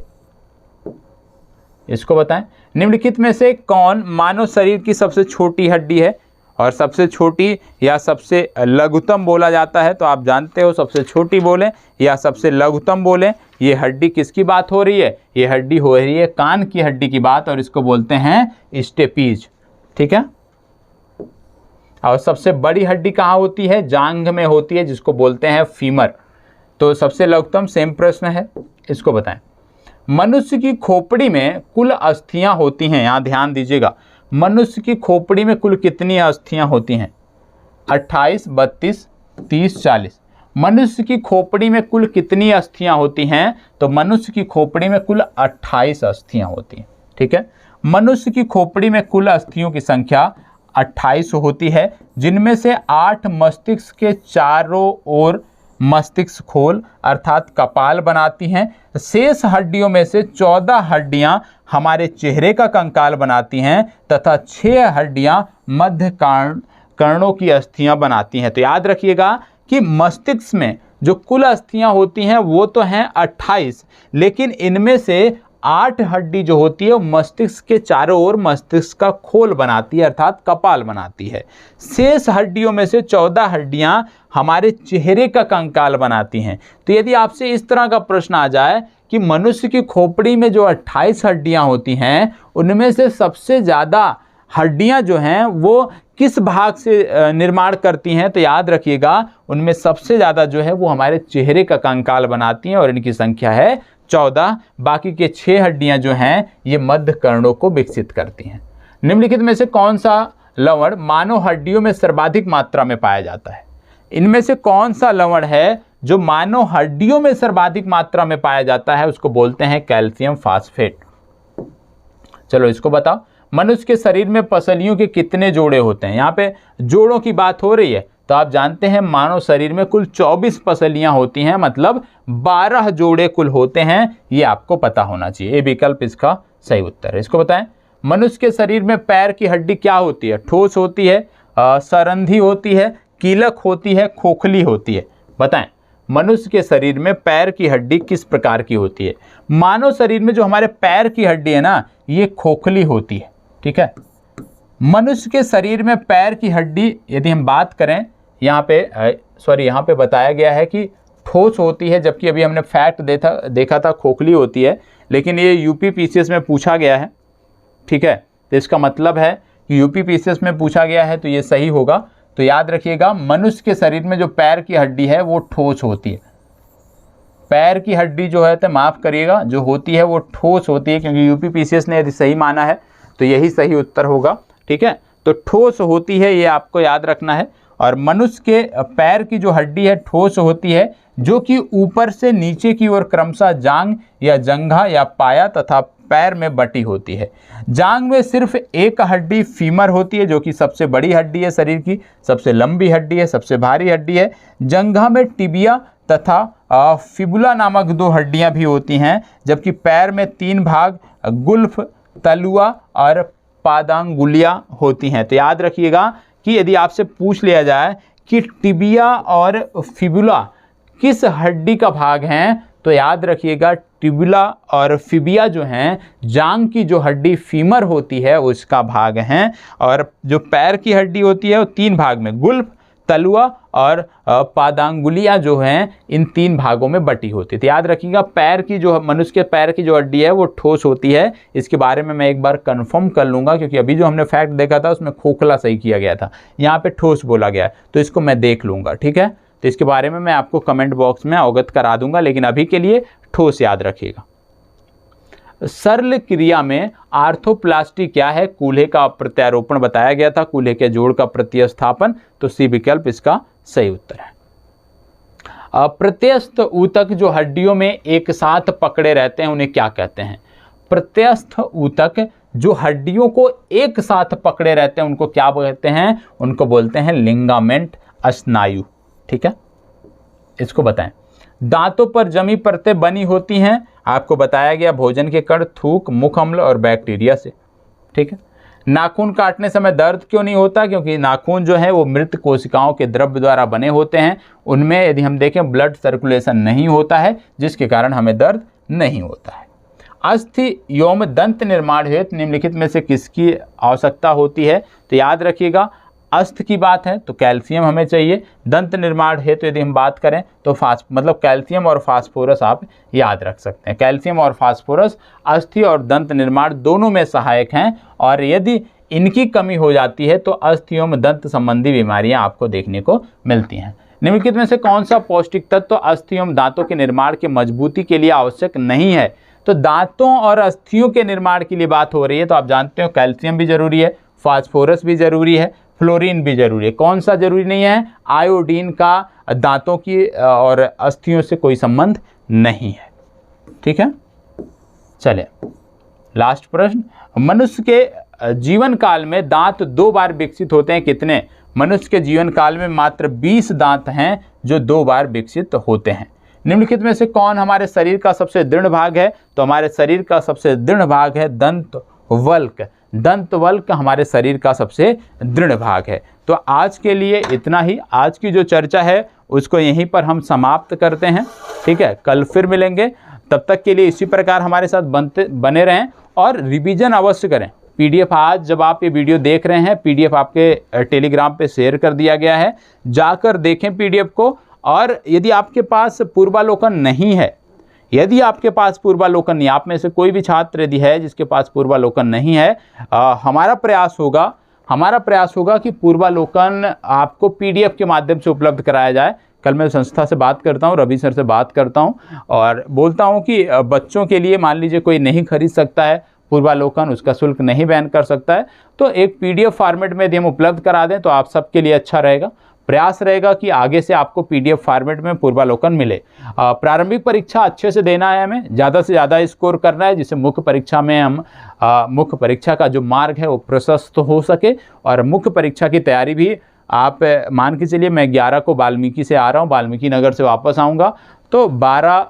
इसको बताएं। निम्नलिखित में से कौन मानव शरीर की सबसे छोटी हड्डी है? और सबसे छोटी या सबसे लघुतम बोला जाता है, तो आप जानते हो सबसे छोटी बोलें या सबसे लघुतम बोलें, ये हड्डी किसकी बात हो रही है? ये हड्डी हो रही है कान की हड्डी की बात, और इसको बोलते हैं स्टेपीज। ठीक है, और सबसे बड़ी हड्डी कहाँ होती है? जांघ में होती है, जिसको बोलते हैं फीमर। तो सबसे लघुतम सेम प्रश्न है, इसको बताएं। मनुष्य की खोपड़ी में कुल अस्थियां होती हैं, यहाँ ध्यान दीजिएगा, मनुष्य की खोपड़ी में कुल कितनी अस्थियां होती हैं? 28, 32, 30, 40। मनुष्य की खोपड़ी में कुल कितनी अस्थियां होती हैं? तो मनुष्य की खोपड़ी में कुल 28 अस्थियां होती हैं। ठीक है, मनुष्य की खोपड़ी में कुल अस्थियों की संख्या 28 होती है, जिनमें से 8 मस्तिष्क के चारों ओर मस्तिष्क खोल अर्थात कपाल बनाती हैं। शेष हड्डियों में से 14 हड्डियां हमारे चेहरे का कंकाल बनाती हैं तथा 6 हड्डियां मध्य कर्णों की अस्थियां बनाती हैं। तो याद रखिएगा कि मस्तिष्क में जो कुल अस्थियां होती हैं वो तो हैं 28, लेकिन इनमें से 8 हड्डी जो होती है वो मस्तिष्क के चारों ओर मस्तिष्क का खोल बनाती है अर्थात कपाल बनाती है। शेष हड्डियों में से 14 हड्डियां हमारे चेहरे का कंकाल बनाती हैं। तो यदि आपसे इस तरह का प्रश्न आ जाए कि मनुष्य की खोपड़ी में जो 28 हड्डियां होती हैं उनमें से सबसे ज़्यादा हड्डियां जो हैं वो किस भाग से निर्माण करती हैं, तो याद रखिएगा उनमें सबसे ज़्यादा जो है वो हमारे चेहरे का कंकाल बनाती हैं और इनकी संख्या है 14। बाकी के 6 हड्डियां जो हैं ये मध्य कर्णों को विकसित करती हैं। निम्नलिखित में से कौन सा लवण मानव हड्डियों में सर्वाधिक मात्रा में पाया जाता है? इनमें से कौन सा लवण है जो मानव हड्डियों में सर्वाधिक मात्रा में पाया जाता है? उसको बोलते हैं कैल्शियम फास्फेट। चलो इसको बताओ। मनुष्य के शरीर में पसलियों के कितने जोड़े होते हैं? यहाँ पे जोड़ों की बात हो रही है, तो आप जानते हैं मानव शरीर में कुल 24 पसलियां होती हैं, मतलब 12 जोड़े कुल होते हैं। ये आपको पता होना चाहिए, ये विकल्प इसका सही उत्तर है। इसको बताएं। मनुष्य के शरीर में पैर की हड्डी क्या होती है? ठोस होती है, सरंधी होती है, कीलक होती है, खोखली होती है? बताएं, मनुष्य के शरीर में पैर की हड्डी किस प्रकार की होती है? मानव शरीर में जो हमारे पैर की हड्डी है ना, ये खोखली होती है। ठीक है, मनुष्य के शरीर में पैर की हड्डी यदि हम बात करें, यहाँ पे बताया गया है कि ठोस होती है, जबकि अभी हमने फैक्ट देखा था खोखली होती है, लेकिन ये यूपी पीसीएस में पूछा गया है। ठीक है, तो इसका मतलब है कि यूपी पीसीएस में पूछा गया है तो ये सही होगा। तो याद रखिएगा मनुष्य के शरीर में जो पैर की हड्डी है वो ठोस होती है। पैर की हड्डी जो है तो माफ़ करिएगा जो होती है वो ठोस होती है, क्योंकि यूपीपीसीएस ने यदि सही माना है तो यही सही उत्तर होगा। ठीक है, तो ठोस होती है, ये आपको याद रखना है। और मनुष्य के पैर की जो हड्डी है ठोस होती है, जो कि ऊपर से नीचे की ओर क्रमशः जांघ या जंघा या पाया तथा पैर में बटी होती है। जांघ में सिर्फ एक हड्डी फीमर होती है, जो कि सबसे बड़ी हड्डी है शरीर की, सबसे लंबी हड्डी है, सबसे भारी हड्डी है। जंघा में टिबिया तथा फिबुला नामक 2 हड्डियां भी होती हैं, जबकि पैर में 3 भाग गुल्फ, तलुआ और पादांगुलिया होती हैं। तो याद रखिएगा कि यदि आपसे पूछ लिया जाए कि टिबिया और फिबुला किस हड्डी का भाग हैं, तो याद रखिएगा टिबुला और फिबिया जो हैं जांघ की जो हड्डी फीमर होती है उसका भाग हैं, और जो पैर की हड्डी होती है वो 3 भाग में गुल्फ, तलुआ और पादांगुलिया जो हैं इन 3 भागों में बटी होती है। तो याद रखिएगा पैर की जो मनुष्य के पैर की जो हड्डी है वो ठोस होती है। इसके बारे में मैं एक बार कंफर्म कर लूँगा, क्योंकि अभी जो हमने फैक्ट देखा था उसमें खोखला सही किया गया था, यहाँ पे ठोस बोला गया है, तो इसको मैं देख लूँगा। ठीक है, तो इसके बारे में मैं आपको कमेंट बॉक्स में अवगत करा दूंगा, लेकिन अभी के लिए ठोस याद रखिएगा। सरल क्रिया में आर्थोप्लास्टी क्या है? कूल्हे का प्रत्यारोपण बताया गया था, कूल्हे के जोड़ का प्रतिस्थापन, तो सी विकल्प इसका सही उत्तर है। प्रत्यस्थ ऊतक जो हड्डियों में एक साथ पकड़े रहते हैं उन्हें क्या कहते हैं? प्रत्यस्थ ऊतक जो हड्डियों को एक साथ पकड़े रहते हैं उनको क्या कहते हैं? उनको बोलते हैं लिंगामेंट स्नायु। ठीक है, इसको बताएं। दांतों पर जमी परतें बनी होती हैं, आपको बताया गया भोजन के कण, थूक, मुख अम्ल और बैक्टीरिया से। ठीक है, नाखून काटने समय दर्द क्यों नहीं होता? क्योंकि नाखून जो है वो मृत कोशिकाओं के द्रव्य द्वारा बने होते हैं, उनमें यदि हम देखें ब्लड सर्कुलेशन नहीं होता है, जिसके कारण हमें दर्द नहीं होता है। अस्थि एवं दंत निर्माण हेतु निम्नलिखित में से किसकी आवश्यकता होती है? तो याद रखिएगा अस्थि की बात है तो कैल्शियम हमें चाहिए। दंत निर्माण हेतु यदि हम बात करें तो मतलब कैल्शियम और फास्फोरस आप याद रख सकते हैं। कैल्शियम और फास्फोरस अस्थि और दंत निर्माण दोनों में सहायक हैं, और यदि इनकी कमी हो जाती है तो अस्थि एवं दंत संबंधी बीमारियां आपको देखने को मिलती हैं। निम्नलिखित में से कौन सा पौष्टिक तत्व अस्थि एवं दांतों के निर्माण के मजबूती के लिए आवश्यक नहीं है? तो दांतों और अस्थियों के निर्माण के लिए बात हो रही है, तो आप जानते हो कैल्शियम भी जरूरी है, फास्फोरस भी जरूरी है, फ्लोरीन भी जरूरी है। कौन सा जरूरी नहीं है? आयोडीन का दांतों की और अस्थियों से कोई संबंध नहीं है। ठीक है, चलिए लास्ट प्रश्न। मनुष्य के जीवन काल में दांत 2 बार विकसित होते हैं, कितने? मनुष्य के जीवन काल में मात्र 20 दांत हैं जो 2 बार विकसित होते हैं। निम्नलिखित में से कौन हमारे शरीर का सबसे दृढ़ भाग है? तो हमारे शरीर का सबसे दृढ़ भाग है दंत वल्क। दंत वल्क हमारे शरीर का सबसे दृढ़ भाग है। तो आज के लिए इतना ही। आज की जो चर्चा है उसको यहीं पर हम समाप्त करते हैं। ठीक है, कल फिर मिलेंगे। तब तक के लिए इसी प्रकार हमारे साथ बने रहें और रिवीजन अवश्य करें। पीडीएफ आज जब आप ये वीडियो देख रहे हैं, पीडीएफ आपके टेलीग्राम पे शेयर कर दिया गया है, जाकर देखें पीडीएफ को। और यदि आपके पास पूर्वालोकन नहीं है, यदि आपके पास पूर्वालोकन नहीं, आप में से कोई भी छात्र यदि है जिसके पास पूर्वालोकन नहीं है, हमारा प्रयास होगा कि पूर्वालोकन आपको पीडीएफ के माध्यम से उपलब्ध कराया जाए। कल मैं संस्था से बात करता हूँ, रवि सर से बात करता हूँ और बोलता हूँ कि बच्चों के लिए मान लीजिए कोई नहीं खरीद सकता है पूर्वालोकन, उसका शुल्क नहीं वहन कर सकता है, तो एक पीडीएफ फॉर्मेट में यदि हम उपलब्ध करा दें तो आप सबके लिए अच्छा रहेगा। प्रयास रहेगा कि आगे से आपको पीडीएफ फॉर्मेट में पूर्वालोकन मिले। प्रारंभिक परीक्षा अच्छे से देना है, हमें ज़्यादा से ज़्यादा स्कोर करना है, जिससे मुख्य परीक्षा में हम मुख्य परीक्षा का जो मार्ग है वो प्रशस्त हो सके। और मुख्य परीक्षा की तैयारी भी आप मान के चलिए, मैं 11 को वाल्मीकि से आ रहा हूँ, वाल्मीकि नगर से वापस आऊँगा, तो 12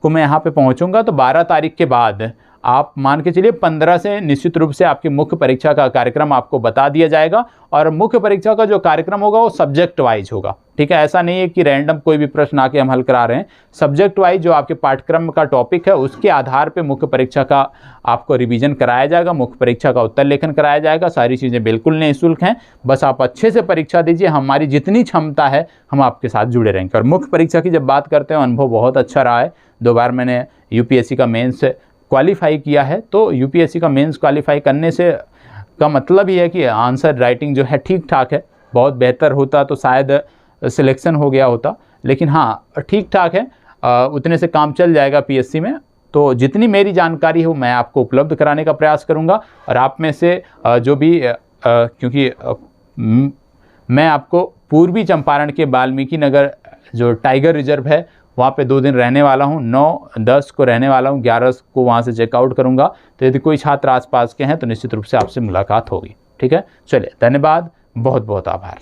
को मैं यहाँ पे पहुँचूँगा, तो 12 तारीख के बाद आप मान के चलिए 15 से निश्चित रूप से आपकी मुख्य परीक्षा का कार्यक्रम आपको बता दिया जाएगा। और मुख्य परीक्षा का जो कार्यक्रम होगा वो सब्जेक्ट वाइज होगा। ठीक है, ऐसा नहीं है कि रैंडम कोई भी प्रश्न आके हम हल करा रहे हैं। सब्जेक्ट वाइज जो आपके पाठ्यक्रम का टॉपिक है उसके आधार पे मुख्य परीक्षा का आपको रिवीजन कराया जाएगा, मुख्य परीक्षा का उत्तर लेखन कराया जाएगा। सारी चीज़ें बिल्कुल निःशुल्क हैं, बस आप अच्छे से परीक्षा दीजिए। हमारी जितनी क्षमता है हम आपके साथ जुड़े रहेंगे। और मुख्य परीक्षा की जब बात करते हैं, अनुभव बहुत अच्छा रहा है। 2 बार मैंने यूपीएससी का मेंस क्वालिफाई किया है, तो यूपीएससी का मेंस क्वालिफाई करने से का मतलब ही है कि आंसर राइटिंग जो है ठीक ठाक है। बहुत बेहतर होता तो शायद सिलेक्शन हो गया होता, लेकिन हाँ ठीक ठाक है। उतने से काम चल जाएगा पीएससी में। तो जितनी मेरी जानकारी है वो मैं आपको उपलब्ध कराने का प्रयास करूंगा। और आप में से जो भी क्योंकि मैं आपको पूर्वी चंपारण के वाल्मीकि नगर जो टाइगर रिजर्व है वहाँ पे 2 दिन रहने वाला हूँ। 9-10 को रहने वाला हूँ, 11 को वहाँ से चेकआउट करूँगा। तो यदि कोई छात्र आसपास के हैं तो निश्चित रूप से आपसे मुलाकात होगी। ठीक है, चलिए, धन्यवाद, बहुत बहुत आभार।